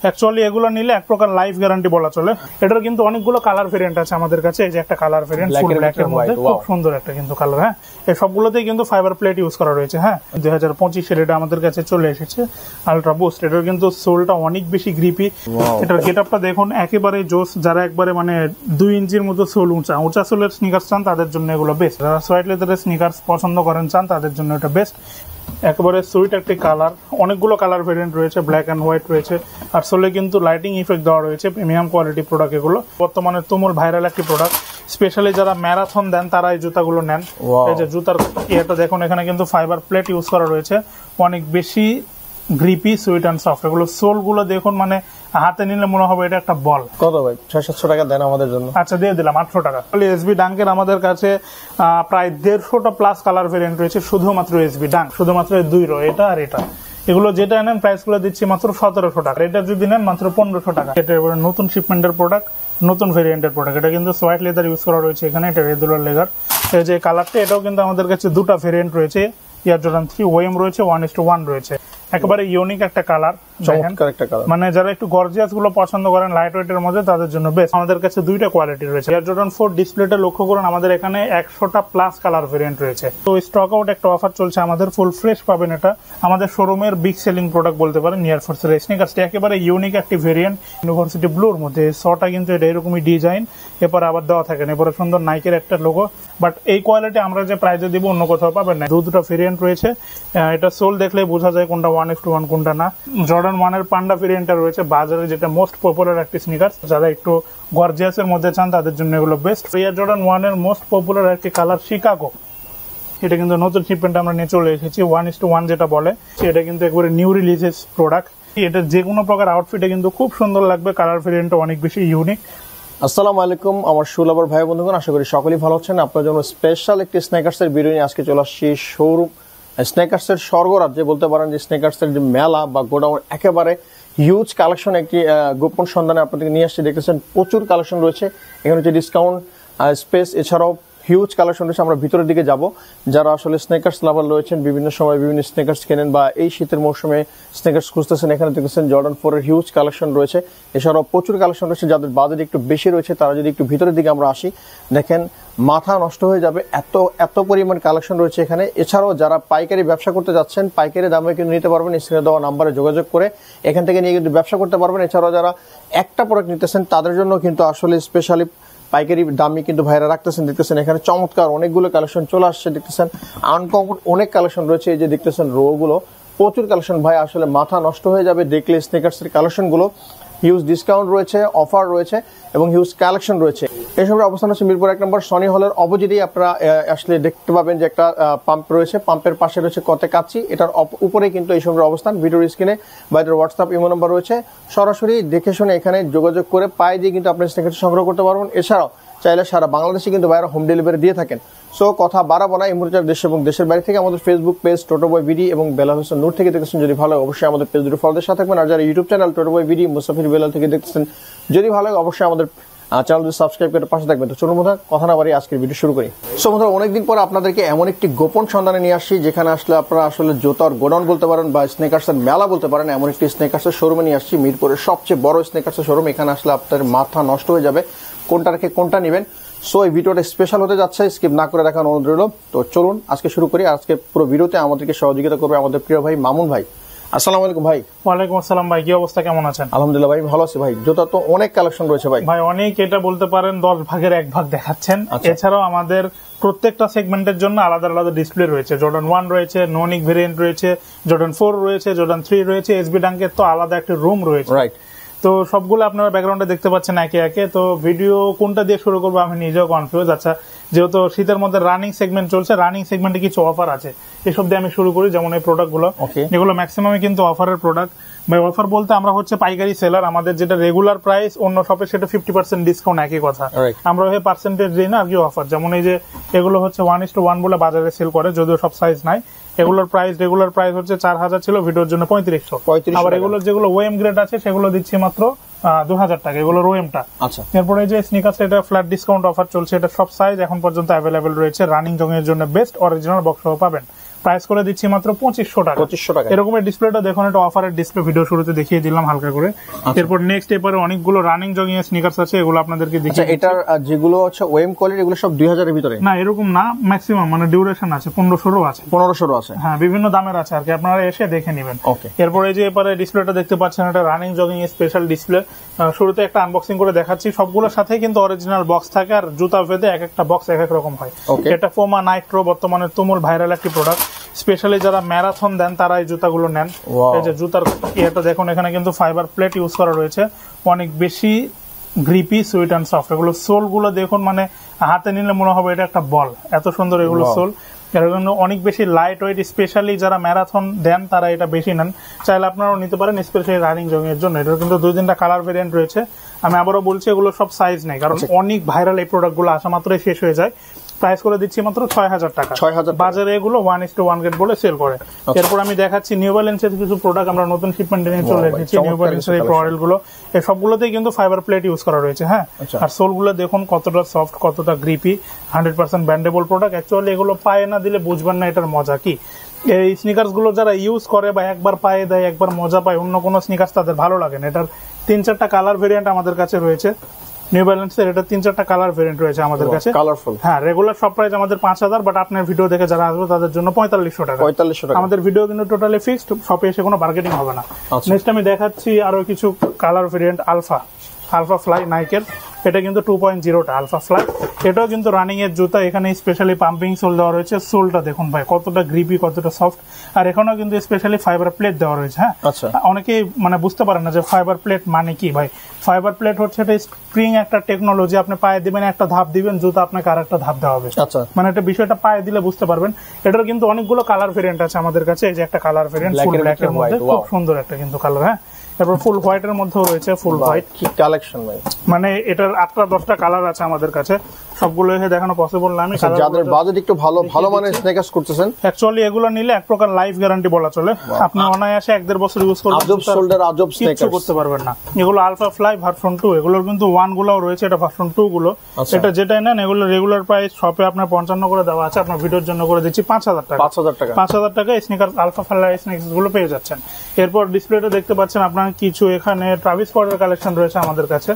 Actually এগুলো নিলে এক প্রকার লাইফ গ্যারান্টি বলা চলে। এটার কিন্তু অনেকগুলো কালার ভেরিয়েন্ট আছে আমাদের কাছে। এই যে একটা কালার ভেরিয়েন্ট ফুল ব্ল্যাক এর মধ্যে, খুব সুন্দর একটা কিন্তু কালার। হ্যাঁ, এই সবগুলোতেই কিন্তু ফাইবার প্লেট ইউজ করা রয়েছে। হ্যাঁ, 2025 এটা আমাদের কাছে চলে এসেছে আলট্রা বুস্ট। এটার কিন্তু সোলটা অনেক বেশি গ্রিপি। এটার গেটআপটা দেখুন, একেবারে জোস। যারা একবারে মানে 2 ইঞ্চির মতো সোল উঁচা সোলের স্নিকার্স চান তাদের জন্য এগুলো বেস্ট। যারা সোয়েট লেদারের স্নিকার্স পছন্দ করেন চান তাদের জন্য এটা বেস্ট। একেবারে সুইট একটি কালার, অনেকগুলো কালার ভেরিয়েন্ট রয়েছে, ব্ল্যাক এন্ড হোয়াইট রয়েছে। আর সোলে কিন্তু লাইটিং ইফেক্ট দেওয়া রয়েছে, প্রিমিয়াম কোয়ালিটি প্রোডাক্ট এগুলো। বর্তমানে তুমুল ভাইরাল একটি প্রোডাক্ট, স্পেশালি যারা ম্যারাথন দেন তারা এই জুতাগুলো নেন। এই যে জুতার ইয়েটা দেখুন, এখানে কিন্তু ফাইবার প্লেট ইউজ করা রয়েছে, অনেক বেশি গ্রিপি, সুইট অ্যান্ড সফট। এগুলো সোল গুলো দেখুন, মানে হাতে নিলে মনে হবে এটা একটা বল। কত ভাই? 600-700 টাকা দেন আমাদের জন্য। আচ্ছা, দিয়ে দিলাম 800 টাকা। এসবি ডাঙ্কের আমাদের কাছে প্রায় 150টা প্লাস কালার ভেরিয়েন্ট রয়েছে, শুধুমাত্র এসবি ডাঙ্ক, শুধুমাত্র 2 রো, এটা আর এটা। এগুলো যেটা নেন প্রাইস গুলো দিচ্ছি মাত্র 1700 টাকা। এটা যদি নেন মাত্র 1500 টাকা। এটা এবারে নতুন শিপমেন্টের প্রোডাক্ট, নতুন ভেরিয়েন্টের প্রোডাক্ট। এটা কিন্তু সোয়াইট লেদার ইউজ করা রয়েছে এখানে, এটা রেগুলার লেদার। এই যে কালারটা, এটাও কিন্তু আমাদের কাছে 2টা ভেরিয়েন্ট রয়েছে, এয়ার জর্ডান 3 ওএম রয়েছে, 1:1 রয়েছে। একেবারে ইউনিক একটা কালার, চমৎকার একটা কালার। মানে যারা একটু গর্জিয়াস গুলো পছন্দ করেন লাইট ওয়েট এর মধ্যে তাদের জন্য বেস্ট। আমাদের কাছে 2টা কোয়ালিটি রয়েছে। এয়ার জর্ডান 4 ডিসপ্লেটা লক্ষ্য করুন, আমাদের এখানে 100টা প্লাস কালার ভেরিয়েন্ট রয়েছে। তো স্টক আউট একটা অফার চলছে আমাদের, ফুল ফ্রেশ পাবেন। এটা আমাদের শোরুমের বিগ সেলিং প্রোডাক্ট বলতে পারেন এয়ার ফোর্সের স্নিকার্সটি। একেবারে ইউনিক একটি ভেরিয়েন্ট, ইউনিভার্সিটি ব্লুর মধ্যে। শটা কিন্তু এটা এরকমই ডিজাইন, এরপরে আবার দেওয়া থাকে, এরপরে সুন্দর নাইকের একটা লোগো। বাট এই কোয়ালিটি আমরা যে প্রাইজে দিব অন্য কোথাও পাবেন না। 2টা ভেরিয়েন্ট রয়েছে। এটা সোল দেখলে বোঝা যায় কোনটা 1:1 কোনটা না। জর্ডান 1 এর পান্ডা ভেরিয়েন্টটা রয়েছে বাজারে, যেটা মোস্ট পপুলার একটি স্নিকার্স। যারা একটু গর্জিয়াস এর মধ্যে চান তাদের জন্য এগুলো বেস্ট। এয়ার জর্ডান 1 এর মোস্ট পপুলার একটি কালার শিকাগো, এটা কিন্তু নতুন শিপমেন্ট আমরা নিয়ে চলে এসেছি, 1:1 যেটা বলে। এটা কিন্তু একবারে নিউ রিলিজেস প্রোডাক্ট। এটা যে কোনো প্রকার আউটফিটে কিন্তু খুব সুন্দর লাগবে। কালার ভেরিয়েন্টটা অনেক বেশি ইউনিক। আসসালামু আলাইকুম আমার সুলাভার ভাই বন্ধুগণ, আশা করি সকলেই ভালো আছেন। আপনার জন্য স্পেশাল একটি স্নেকার্সের ভিডিও নিয়ে আজকে চলে আসছি। শোরুম স্নেকার্সের স্বর্গরাজ্যে বলতে পারেন, যে স্নেকার্সের যে মেলা বা গোডাউন, একেবারে হিউজ কালেকশন একটি গোপন সন্ধানে আপনাদেরকে নিয়ে আসছি। দেখতেছেন প্রচুর কালেকশন রয়েছে এখানে, হচ্ছে ডিসকাউন্ট স্পেস, এছাড়াও হিউজ কালেকশন রয়েছে। আমরা ভিতরের দিকে যাব। যারা আসলে স্নেকার্স লাভার রয়েছেন, বিভিন্ন সময় বিভিন্ন স্নেকার্স কেনেন বা এই শীতের মৌসুমে স্নেকার্স খুঁজতেছেন, এখানে দেখতেছেন জর্ডান 4 এর হিউজ কালেকশন রয়েছে। এছাড়াও প্রচুর কালেকশন রয়েছে। যাদের বাজেট একটু বেশি রয়েছে তারা যদি একটু ভিতরের দিকে আমরা আসি, দেখেন মাথা নষ্ট হয়ে যাবে, এত পরিমাণ কালেকশন রয়েছে এখানে। এছাড়াও যারা পাইকারি ব্যবসা করতে যাচ্ছেন, পাইকারি দামে কিন্তু নিতে পারবেন। স্ক্রিনে দেওয়া নাম্বারে যোগাযোগ করে এখান থেকে নিয়ে কিন্তু ব্যবসা করতে পারবেন। এছাড়াও যারা একটা প্রোডাক্ট নিতেছেন তাদের জন্য কিন্তু আসলে স্পেশালি পাইকারি দামই কিন্তু ভাইরা রাখতেছেন। দেখতেছেন এখানে চমৎকার অনেকগুলো কালেকশন চলে আসছে। দেখতেছেন আনকমন অনেক কালেকশন রয়েছে। এই যে দেখতেছেন রো গুলো, প্রচুর কালেকশন ভাই, আসলে মাথা নষ্ট হয়ে যাবে দেখলে। স্নেকার্সের কালেকশন গুলো হিউজ ডিসকাউন্ট রয়েছে, অফার রয়েছে এবং হিউজ কালেকশন রয়েছে। এই সময় অবস্থান হচ্ছে মিরপুর 1 নম্বর সনি হলের অপোজিটেই। আপনারা আসলে দেখতে পাবেন যে একটা পাম্প রয়েছে, পাম্পের পাশে রয়েছে কতে কাচ্চি, এটার উপরে কিন্তু এই সময়ের অবস্থান। ভিডিওর স্ক্রিনে বাইরের হোয়াটসঅ্যাপ ইমো নাম্বার রয়েছে, সরাসরি দেখে শুনে এখানে যোগাযোগ করে পায়ে দিয়ে কিন্তু আপনি স্নেকার্স সংগ্রহ করতে পারবেন। এছাড়াও চাইলে সারা বাংলাদেশে কিন্তু বাইরে হোম ডেলিভারি দিয়ে থাকেন। সো কথা বাড়াবো না, এই মুহূর্তে দেশ এবং দেশের বাইরে থেকে আমাদের ফেসবুক পেজ টোটো বয় বিডি এবং বেলাল হোসেন নূর থেকে দেখতেছেন যদি ভালো, অবশ্যই আমাদের পেজ দুটো ফলোদের সাথে থাকবেন। আর যারা ইউটিউব চ্যানেল টোটো বয় বিডি মুসাফির বেলাল থেকে দেখতেছেন যদি ভালো, অবশ্যই আমাদের চ্যানেলটি সাবস্ক্রাইব করে পাশে থাকবেন। তো চলুন বন্ধুরা, কথা না বাড়িয়ে আজকের ভিডিও শুরু করি। সো বন্ধুরা, অনেকদিন পর আপনাদেরকে এমন একটি গোপন সন্ধানে নিয়ে আসছি, যেখানে আসলে আপনারা আসলে জুতার গোডাউন বলতে পারেন বা স্নেকার্সের মেলা বলতে পারেন। এমন একটি স্নেকার্সের শোরুমে নিয়ে আসছি, মিরপুরের সবচেয়ে বড় স্নেকার্সের শোরুম। এখানে আসলে আপনার মাথা নষ্ট হয়ে যাবে কোনটা রেখে কোনটা নেবেন। সো এই ভিডিওটা স্পেশাল হতে যাচ্ছে, স্কিপ না করে দেখার অনুরোধ রইল। তো চলুন আজকে শুরু করি। আজকে পুরো ভিডিওতে আমাদেরকে সহযোগিতা করবে আমাদের প্রিয় ভাই মামুন ভাই। আসসালামু আলাইকুম ভাই। ওয়ালাইকুম আসসালাম ভাই, কি অবস্থা, কেমন আছেন? আলহামদুলিল্লাহ ভাই, ভালো আছি ভাই। জুতা তো অনেক কালেকশন রয়েছে ভাই। ভাই অনেক, এটা বলতে পারেন 10 ভাগের 1 ভাগ দেখাচ্ছেন। এছাড়াও আমাদের প্রত্যেকটা সেগমেন্টের জন্য আলাদা আলাদা ডিসপ্লে রয়েছে। জর্ডান 1 রয়েছে, নোনিক ভেরিয়েন্ট রয়েছে, জর্ডান 4 রয়েছে, জর্ডান 3 রয়েছে, এসবি ডাঙ্কের তো আলাদা একটা রুম রয়েছে। রাইট। তো সবগুলো আপনারা ব্যাকগ্রাউন্ডে দেখতে পাচ্ছেন একে একে। তো ভিডিও কোনটা দিয়ে শুরু করবো আমি নিজেও কনফিউজ। আচ্ছা, যেহেতু শীতের মধ্যে রানিং সেগমেন্ট চলছে, রানিং সেগমেন্টে কিছু অফার আছে, এসব দিয়ে আমি শুরু করি। যেমন এই প্রোডাক্টগুলো, এগুলো ম্যাক্সিমামই কিন্তু অফারের প্রোডাক্ট। ভাই অফার বলতে আমরা হচ্ছে পাইকারি সেলার। আমাদের যেটা রেগুলার প্রাইস অন্য শপে সেটা 50% ডিসকাউন্ট, একই কথা। আমরা ওই পার্সেন্টেজ দিই না আর কি অফার। যেমন এই যে এগুলো হচ্ছে 1:1 বলে বাজারে সেল করে, যদিও সব সাইজ নাই। এগুলোর প্রাইস রেগুলার প্রাইস হচ্ছে 4000 ছিল, ভিডিওর জন্য 3500। আবার এগুলোর যেগুলো ওএম গ্রেড আছে সেগুলো দিচ্ছি মাত্র 2000 টাকা, এগুলোর ওএমটা। আচ্ছা, এরপরে যে স্নিকার্স, এটা ফ্ল্যাট ডিসকাউন্ট অফার চলছে। এটা সব সাইজ এখন পর্যন্ত অ্যাভেলেবেল রয়েছে। রানিং জং এর জন্য বেস্ট, অরিজিনাল বক্স সহ পাবেন। প্রাইস করে দিচ্ছি মাত্র 2500 টাকা। 2500 টাকা। এরকমের ডিসপ্লেটা দেখুন, এটা অফারের ডিসপ্লে, ভিডিও শুরুতে দেখিয়ে দিলাম হালকা করে। এরপর নেক্সট এবারে অনেকগুলো রানিং জগিং এর স্নিকার্স আছে, এগুলো আপনাদেরকে দেখিয়ে। এটার যেগুলো হচ্ছে ওএম কোয়ালিটি, এগুলো সব 2000 এর ভিতরে? না, এরকম না, ম্যাক্সিমাম মানে ডিউরেশন আছে 1500 আছে। 1500 আছে, হ্যাঁ, বিভিন্ন দামের আছে আর কি, আপনারা এসে দেখে নেবেন। ওকে। এরপরে যে এবারে ডিসপ্লেটা দেখতে পাচ্ছেন, এটা রানিং জগিং স্পেশাল ডিসপ্লে। শুরুতে একটা আনবক্সিং করে দেখাচ্ছি। সবগুলোর সাথে কিন্তু অরিজিনাল বক্স থাকে, আর জুতা ভেদে এক একটা বক্স এক এক রকম হয়। এটা পোমা নাইট্রো, বর্তমানে তুমুল ভাইরাল একটি প্রোডাক্ট। স্পেশালি যারা ম্যারাথন দেন তারা এই জুতাগুলো নেন। এই যে জুতার এটা দেখুন, এখানে কিন্তু ফাইবার প্লেট ইউজ করা রয়েছে, অনেক বেশি গ্রিপি, সুইট অ্যান্ড সফট। এগুলো সোল গুলো দেখুন, মানে হাতে নিলে মনে হবে এটা একটা বল, এত সুন্দর এগুলো সোল। এর জন্য অনেক বেশি লাইট ওয়েট, স্পেশালি যারা ম্যারাথন দেন তারা এটা বেশি নেন। চাইলে আপনারাও নিতে পারেন, স্পেশালি রানিং জগিং এর জন্য। এটা কিন্তু 2-3টা কালার ভেরিয়েন্ট রয়েছে। আমি আবারও বলছি, এগুলো সব সাইজ নেই, কারণ অনেক ভাইরাল এই প্রোডাক্ট গুলো আসা মাত্রই শেষ হয়ে যায়। প্রাইস করে দিচ্ছি মাত্র 6000 টাকা। বাজারে এগুলো 1:1 গ্রেড বলে সেল করে। এরপর আমি দেখাচ্ছি নিউ ব্যালেন্সের কিছু প্রোডাক্ট, আমরা নতুন শিপমেন্ট নিয়ে চলে এসেছি। নিউ ব্যালেন্সের এই প্রোডাক্ট গুলো, এই সবগুলোতেই কিন্তু ফাইবার প্লেট ইউজ করা রয়েছে। হ্যাঁ, আর সোল গুলো দেখুন কতটা সফট, কতটা গ্রিপি, 100% ব্যান্ডেবল প্রোডাক্ট। অ্যাকচুয়ালি এগুলো পায়ে না দিলে বুঝবেন না এটার মজা কি। এই স্নিকার্স গুলো যারা ইউজ করে বা একবার পায়ে দেয়, একবার মজা পায়, অন্য কোনো স্নিকার্স তাদের ভালো লাগে না। এটার 3-4টা কালার ভেরিয়েন্ট আমাদের কাছে রয়েছে। নিউ ব্যালেন্সের এটা 3-4টা কালার ভেরিয়েন্ট রয়েছে আমাদের কাছে, কালারফুল। হ্যাঁ, রেগুলার সব প্রাইস আমাদের 5000, বাট আপনার ভিডিও দেখে যারা আসবে তাদের জন্য 4500 টাকা। 4500 টাকা আমাদের ভিডিও কিন্তু টোটালি ফিক্সড, শপে এসে কোনো বার্গেনিং হবে না। নেক্সট আমি দেখাচ্ছি আরো কিছু কালার ভেরিয়েন্ট। আলফা ফ্লাই নাইকের, এটা কিন্তু 2.0টা আলফা ফ্লাই। এটাও কিন্তু রানিং এর জুতা। এখানে স্পেশালি পাম্পিং সোল দেওয়া রয়েছে। সোলটা দেখুন ভাই কতটা গ্রিপি, কতটা সফট। আর এখানেও কিন্তু স্পেশালি ফাইবার প্লেট দেওয়া রয়েছে। হ্যাঁ, অনেকেই মানে বুঝতে পারেন না যে ফাইবার প্লেট মানে কি। ভাই, ফাইবার প্লেট হচ্ছে এটা স্প্রিং একটা টেকনোলজি। আপনি পায়ে দিবেন, একটা ধাপ দিবেন, জুতা আপনাকে আর একটা ধাপ দেওয়া হবে। মানে এটা বিষয়টা পায়ে দিলে বুঝতে পারবেন। এটার কিন্তু অনেকগুলো কালার ভেরিয়েন্ট আছে আমাদের কাছে। এই যে একটা কালার ভেরিয়েন্ট ফুল ব্ল্যাক এর মধ্যে, খুব সুন্দর একটা কিন্তু কালার। হ্যাঁ, তারপর ফুল হোয়াইট এর মধ্যেও রয়েছে, ফুল হোয়াইট। কি কালেকশন ভাই, মানে এটার 8টা-10টা কালার আছে আমাদের কাছে। সবগুলো এসে দেখানো পসিবল না। আমি যাদের বাজেট একটু ভালো মানের স্নেকার্স করতেছেন, অ্যাকচুয়ালি এগুলো নিলে এক প্রকার লাইফ গ্যারান্টি বলা চলে। আপনি অনায়াসে 1-1.5 বছর ইউজ করবেন, আজব শোল্ডার, আজব স্নেকার্স কিছু করতে পারবেন না। এগুলো আলফা ফ্লাই ভার্সন 2, এগুলোর কিন্তু 1 গুলোও রয়েছে, এটা ভার্সন 2 গুলো। এটা যেটাই নেন, এগুলো রেগুলার প্রাইস শপে আপনার 55 করে দেওয়া আছে, আপনার ভিডিওর জন্য করে দিচ্ছি 5000 টাকা। 5000 টাকা স্নিকার আলফা ফ্লাই স্নিকার্স গুলো পেয়ে যাচ্ছেন। এরপর ডিসপ্লেটা দেখতে পাচ্ছেন আপনার কিছু এখানে ট্রাভিস স্কটের কালেকশন রয়েছে আমাদের কাছে।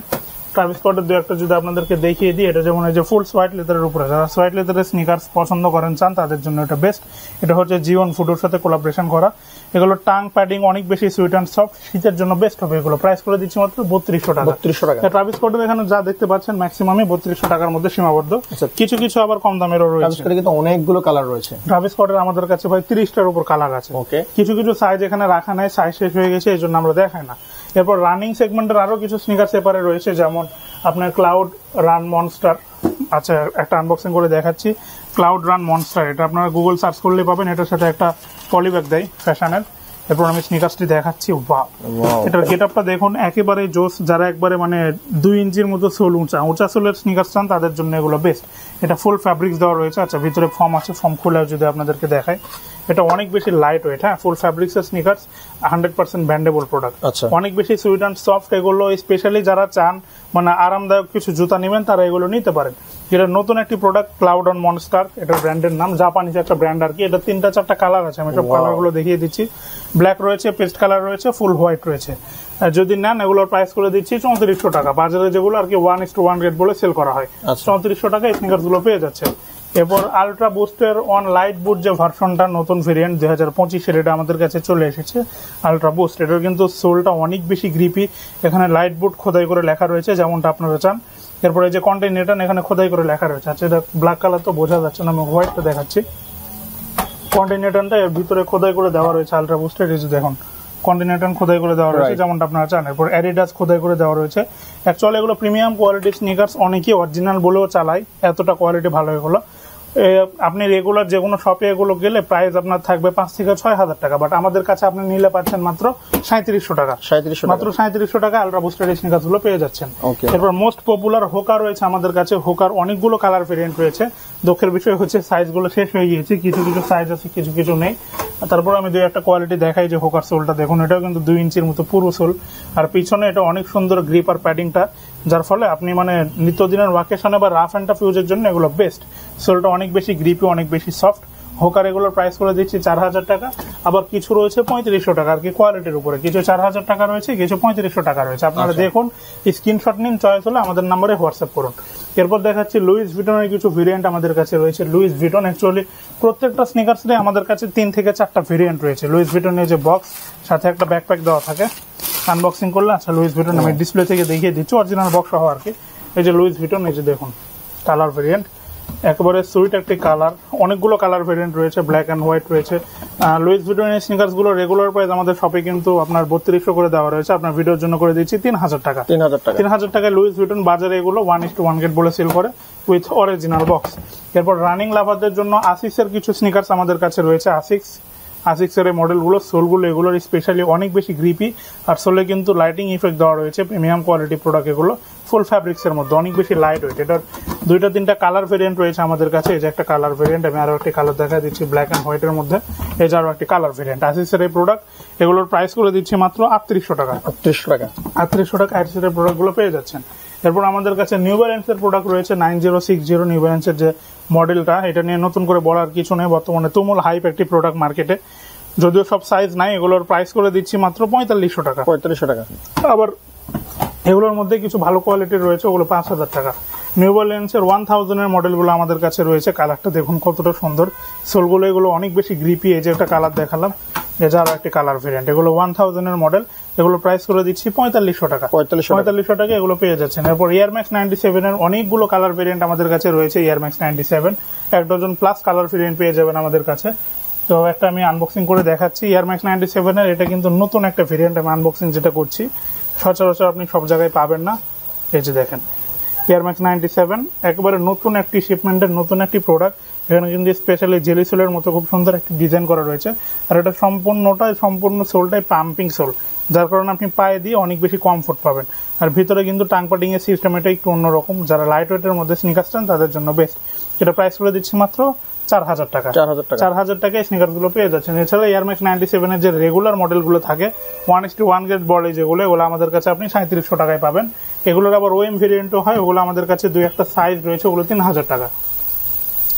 ট্রাভিস স্কটের 2-1টা যদি আপনাদেরকে দেখিয়ে দিই, এটা যেমন এই যে ফুল সোয়াইট লেদারের উপরে, যারা সোয়াইট লেদারের স্নিকার্স পছন্দ করেন চান তাদের জন্য এটা বেস্ট। এটা হচ্ছে জিওন ফুডোর সাথে কোলাবোরেশন করা। এগুলো টাং প্যাডিং অনেক বেশি সুইট অ্যান্ড সফট, শীতের জন্য বেস্ট হবে এগুলো। প্রাইস করে দিচ্ছি মাত্র 3200 টাকা। 3200 টাকা। ট্রাভিস স্কটের এখানে যা দেখতে পাচ্ছেন ম্যাক্সিমামই 3200 টাকার মধ্যে সীমাবদ্ধ। কিছু কিছু আবার কম দামেরও রয়েছে। ট্রাভিস স্কটের কিন্তু অনেকগুলো কালার রয়েছে। ট্রাভিস স্কটের আমাদের কাছে ভাই 30টার উপর কালার আছে। কিছু কিছু সাইজ এখানে রাখা নাই, সাইজ শেষ হয়ে গেছে, এই জন্য আমরা দেখাই না। এরপর রানিং সেগমেন্টের আরো কিছু স্নিকার সেপারে রয়েছে, যেমন আপনার ক্লাউড রান মনস্টার। আচ্ছা, একটা আনবক্সিং করে দেখাচ্ছি। ক্লাউড রান মনস্টার, এটা আপনারা গুগল সার্চ করলে পাবেন। এটার সাথে একটা পলিব্যাগ দেয় ফ্যাশনের। এরপর আমি স্নিকার্সটি দেখাচ্ছি। এটার গেটআপটা দেখুন, একেবারে জোস। যারা একবারে মানে 2 ইঞ্চির মতো সোল, উঁচা সোলের স্নিকার্স চান তাদের জন্য এগুলো বেস্ট। এটা ফুল ফ্যাব্রিক্স দেওয়া রয়েছে। আচ্ছা, ভিতরে ফর্ম আছে, ফর্ম খুলে যদি আপনাদেরকে দেখায়, এটা অনেক বেশি লাইট ওয়েট। হ্যাঁ, ফুল ফ্যাব্রিক্স এর স্নিকার্স, 100% ব্যান্ডেবল প্রোডাক্ট। অনেক বেশি সুইট অ্যান্ড সফট এগুলো। স্পেশালি যারা চান মানে আরামদায়ক কিছু জুতা নেবেন তারা এগুলো নিতে পারেন। যেটা নতুন একটি প্রোডাক্ট, ক্লাউড অন মনস্টার, এটা ব্র্যান্ডের নাম, জাপানিজ একটা ব্র্যান্ড আর কি। এটা 3-4টা কালার আছে, আমি সব কালার গুলো দেখিয়ে দিচ্ছি। ব্ল্যাক রয়েছে, পেস্ট কালার রয়েছে, ফুল হোয়াইট রয়েছে। যদি নেন এগুলোর প্রাইস করে দিচ্ছি 3400 টাকা। বাজারে যেগুলো আর কি 1:1 রেট বলে সেল করা হয়, 3400 টাকা স্নিকার্স গুলো পেয়ে যাচ্ছে। এরপর আলট্রা বুস্টের অন লাইট বুট যে ভার্সনটা, নতুন ভেরিয়েন্ট 2025-এর, এটা আমাদের কাছে চলে এসেছে। আলট্রা বুস্ট, এটার কিন্তু সোলটা অনেক বেশি গ্রিপি। এখানে লাইট বুট খোদাই করে লেখা রয়েছে, যেমনটা আপনারা চান। এরপরে যে কন্টিনেন্টাল এখানে খোদাই করে লেখা রয়েছে। আচ্ছা, এটা ব্ল্যাক কালার তো বোঝা যাচ্ছে না, আমি হোয়াইটটা দেখাচ্ছি। কন্টিনেন্টালটা এর ভিতরে খোদাই করে দেওয়া রয়েছে আলট্রা বুস্টের। এই যে দেখুন, কন্টিনেন্টাল খোদাই করে দেওয়া রয়েছে, যেমনটা আপনারা চান। এরপর অ্যাডিডাস খোদাই করে দেওয়া রয়েছে। অ্যাকচুয়ালি এগুলো প্রিমিয়াম কোয়ালিটির স্নিকার্স, অনেকেই অরিজিনাল বলেও চালায়, এতটা কোয়ালিটি ভালো এগুলো। আপনি রেগুলার যে কোনো শপে এগুলো গেলে প্রাইস আপনার থাকবে 5 থেকে 6000 টাকা, বাট আমাদের কাছে আপনি নিলে পাচ্ছেন মাত্র 3700 টাকা। মাত্র 3700 টাকা আলট্রা বুস্টের স্নিকার্স গুলো পেয়ে যাচ্ছেন। এরপর মোস্ট পপুলার হোকা রয়েছে আমাদের কাছে। হোকার অনেকগুলো কালার ভেরিয়েন্ট রয়েছে। দুঃখের বিষয় হচ্ছে সাইজ গুলো শেষ হয়ে গিয়েছে, কিছু কিছু সাইজ আছে, কিছু কিছু নেই। তারপর আমি 2-1টা কোয়ালিটি দেখাই। যে হোকার সোলটা দেখুন, এটাও কিন্তু 2 ইঞ্চির মতো পুরো সোল, আর পিছনে এটা অনেক সুন্দর গ্রিপ আর প্যাডিংটা, যার ফলে আপনি মানে নিত্যদিনের ওয়াকেশনে বা রাফ অ্যান্ড টাফ ইউজের জন্য এগুলো বেস্ট। সোলটা অনেক বেশি গ্রিপি, অনেক বেশি সফট, হোকার এগুলোর প্রাইস করে দিচ্ছি 4000 টাকা। আবার কিছু রয়েছে 3500 টাকা, আর কি কোয়ালিটির উপরে কিছু 4000 টাকা রয়েছে, কিছু 3500 টাকা রয়েছে। আপনারা দেখুন, স্ক্রিনশট নিন, চয়েস হলে আমাদের নাম্বারে হোয়াটসঅ্যাপ করুন। এরপর দেখাচ্ছি লুইস ভিটনের কিছু ভেরিয়েন্ট আমাদের কাছে রয়েছে। লুইস ভিটন অ্যাকচুয়ালি প্রত্যেকটা স্নিকার্সে আমাদের কাছে 3 থেকে 4টা ভেরিয়েন্ট রয়েছে। লুইস ভিটনের যে বক্স সাথে একটা ব্যাকপ্যাক দেওয়া থাকে, আনবক্সিং করলে আচ্ছা লুইস ভিটন আমি ডিসপ্লে থেকে দেখিয়ে দিচ্ছি অরিজিনাল বক্স সহ আর কি। এই যে লুইস ভিটন, এই যে দেখুন কালার ভেরিয়েন্ট, একেবারে সুইট একটি কালার, অনেকগুলো কালার ভেরিয়েন্ট রয়েছে, ব্ল্যাক অ্যান্ড হোয়াইট রয়েছে। লুইস ভিটনের স্নিকার্স গুলো রেগুলার প্রাইস আমাদের শপে কিন্তু আপনার 3200 করে দেওয়া রয়েছে, আপনার ভিডিওর জন্য করে দিচ্ছি 3000 টাকা। 3000 টাকায় লুইস ভিটন বাজারে এগুলো 1:1 গেট বলে সেল করে উইথ অরিজিনাল বক্স। এরপর রানিং লাভারদের জন্য আসিক্সের কিছু স্নিকার্স আমাদের কাছে রয়েছে। আসিক্সের এই মডেলগুলো সোলগুলো এগুলোর স্পেশালি অনেক বেশি গ্রিপি, আর সোলে কিন্তু লাইটিং ইফেক্ট দেওয়া রয়েছে, প্রিমিয়াম কোয়ালিটি প্রোডাক্ট এগুলো, ফুল ফ্যাব্রিক্সের মধ্যে অনেক বেশি লাইট ওয়েট। এটার 2-3টা কালার ভেরিয়েন্ট রয়েছে আমাদের কাছে। এই যে একটা কালার ভেরিয়েন্ট, আমি আরো একটি কালার দেখা দিচ্ছি ব্ল্যাক অ্যান্ড হোয়াইটের মধ্যে। এই যে আরো একটি কালার ভেরিয়েন্ট আসিক্সের এই প্রোডাক্ট, এগুলোর প্রাইস করে দিচ্ছি মাত্র 3800 টাকা। 3800 টাকা আসিক্সের এই প্রোডাক্টগুলো পেয়ে যাচ্ছেন। এরপর আমাদের কাছে নিউ ব্যালেন্সের প্রোডাক্ট রয়েছে 9060 নিউ ব্যালেন্সের যে মডেলটা, এটা নিয়ে নতুন করে বলার কিছু নেই, বর্তমানে তুমুল হাইপ একটি প্রোডাক্ট মার্কেটে। যদিও সব সাইজ নাই, এগুলোর প্রাইস করে দিচ্ছি মাত্র 4500 টাকা। আবার এগুলোর মধ্যে কিছু ভালো কোয়ালিটির রয়েছে, ওগুলো 5000 টাকা। নিউ ব্যালেন্সের 1000 এর মডেলগুলো আমাদের কাছে রয়েছে। কালারটা দেখুন কতটা সুন্দর, সোলগুলো এগুলো অনেক বেশি গ্রিপি। এই যে একটা কালার দেখালাম, এছাড়াও একটি কালার ভেরিয়েন্ট, এগুলো 1000 এর মডেল, এগুলো প্রাইস করে দিচ্ছি 4500 টাকা। 4500 টাকা এগুলো পেয়ে যাচ্ছেন। এরপর এয়ারম্যাক্স 97 এর অনেকগুলো কালার ভেরিয়েন্ট আমাদের কাছে রয়েছে। Air Max 97 1 dozen plus colour variant পেয়ে যাবেন আমাদের কাছে। তো একটা আমি আনবক্সিং করে দেখাচ্ছি এয়ারম্যাক্স 97 এর। এটা কিন্তু নতুন একটা ভেরিয়েন্ট, আমি আনবক্সিং যেটা করছি সচরাচর আপনি সব জায়গায় পাবেন না। এই যে দেখেন এয়ারম্যাক্স 97 একেবারে নতুন একটি শিপমেন্টের নতুন একটি প্রোডাক্ট। এখানে কিন্তু স্পেশালি জেলি সোলের মতো খুব সুন্দর একটি ডিজাইন করা রয়েছে, আর এটা সম্পূর্ণ সোলটাই পাম্পিং সোল, যার কারণে আপনি পায়ে দিয়ে অনেক বেশি কমফোর্ট পাবেন। আর ভিতরে কিন্তু টাং পাটিং এর সিস্টেম এটা একটু অন্যরকম, যারা লাইট ওয়েটের মধ্যে স্নিকার চান তাদের জন্য বেস্ট। এটা প্রাইস করে দিচ্ছি মাত্র 4000 টাকা। 4000 টাকায় স্নিকার গুলো পেয়ে যাচ্ছেন। এছাড়া এয়ারম্যাক্স 97 এর যে রেগুলার মডেল গুলো থাকে 1:1 গেট বলে যেগুলো, এগুলো আমাদের কাছে আপনি 3700 টাকায় পাবেন। এগুলোর আবার ওএম ভেরিয়েন্টও হয়, ওগুলো আমাদের কাছে 2-1টা সাইজ রয়েছে, ওগুলো 3000 টাকা।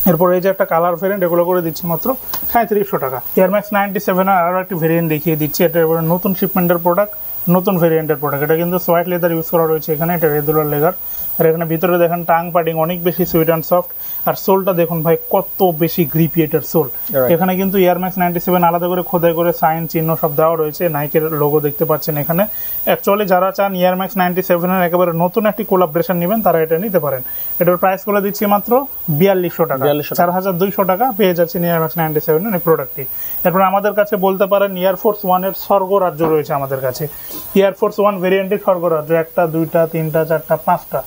এরপর এই যে একটা কালার ভেরিয়েন্ট, এগুলো করে দিচ্ছি মাত্র 3700 টাকা। এয়ারম্যাক্স 97 এর আরো একটি ভেরিয়েন্ট দেখিয়ে দিচ্ছি। এটা এবারে নতুন শিপমেন্টের প্রোডাক্ট, নতুন ভেরিয়েন্টের প্রোডাক্ট। এটা কিন্তু সোয়াইট লেদার ইউজ করা রয়েছে এখানে, এটা রেগুলার লেদার। আর এখানে ভিতরে দেখেন টাং পাটিং অনেক বেশি সুইট অ্যান্ড সফট, আর সোলটা দেখুন ভাই কত বেশি গ্রিপি এটার সোল। এখানে কিন্তু এয়ারম্যাক্স 97 আলাদা করে খোদাই করে সাইন চিহ্ন সব দেওয়া রয়েছে, নাইকের লোগো দেখতে পাচ্ছেন এখানে। অ্যাকচুয়ালি যারা চান এয়ারম্যাক্স 97 এর একেবারে নতুন একটি কোলাবরেশন নেবেন, তারা এটা নিতে পারেন। এটার প্রাইস করে দিচ্ছি মাত্র 4200 টাকা। 4200 টাকা পেয়ে যাচ্ছেন এয়ারম্যাক্স 97 এর এই প্রোডাক্টটি। এরপর আমাদের কাছে বলতে পারেন এয়ারফোর্স 1 এর স্বর্গরাজ্য রয়েছে আমাদের কাছে। এয়ারফোর্স 1 ভেরিয়েন্টের স্বর্গরাজ্য, 1টা 2টা 3টা 4টা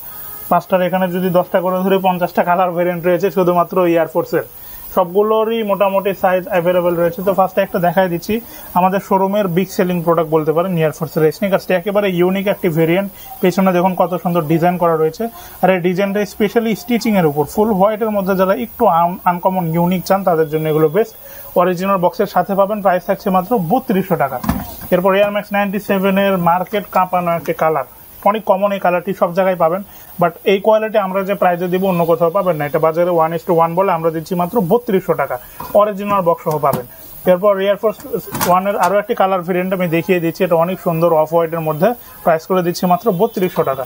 5টার এখানে যদি 10টা করে ধরে 50টা কালার ভেরিয়েন্ট রয়েছে শুধুমাত্র এয়ারফোর্সের। সবগুলোরই মোটামুটি সাইজ অ্যাভেলেবেল রয়েছে। তো ফার্স্টে একটা দেখাই দিচ্ছি, আমাদের শোরুমের বিগ সেলিং প্রোডাক্ট বলতে পারেন এয়ারফোর্সের স্নিকার্সটি। একেবারে ইউনিক একটি ভেরিয়েন্ট, পেছনে দেখুন কত সুন্দর ডিজাইন করা রয়েছে। আর এই ডিজাইনটা স্পেশালি স্টিচিং এর উপর, ফুল হোয়াইটের মধ্যে যারা একটু আনকমন ইউনিক চান তাদের জন্য এগুলো বেস্ট। অরিজিনাল বক্সের সাথে পাবেন, প্রাইস থাকছে মাত্র 3200 টাকা। এরপর এয়ারম্যাক্স 97 এর মার্কেট কাঁপানো একটি কালার, অনেক কমন এই কালারটি সব জায়গায় পাবেন, বাট এই কোয়ালিটি আমরা যে প্রাইসে দিব অন্য কোথাও পাবেন না। এটা বাজারে 1:1 বলে আমরা দিচ্ছি মাত্র 3200 টাকা, অরিজিনাল বক্স সহ পাবেন। এরপর এয়ারফোর্স 1 এর আরো একটি কালার ভেরিয়েন্ট আমি দেখিয়ে দিচ্ছি, এটা অনেক সুন্দর অফ হোয়াইটের মধ্যে, প্রাইস করে দিচ্ছি মাত্র 3200 টাকা।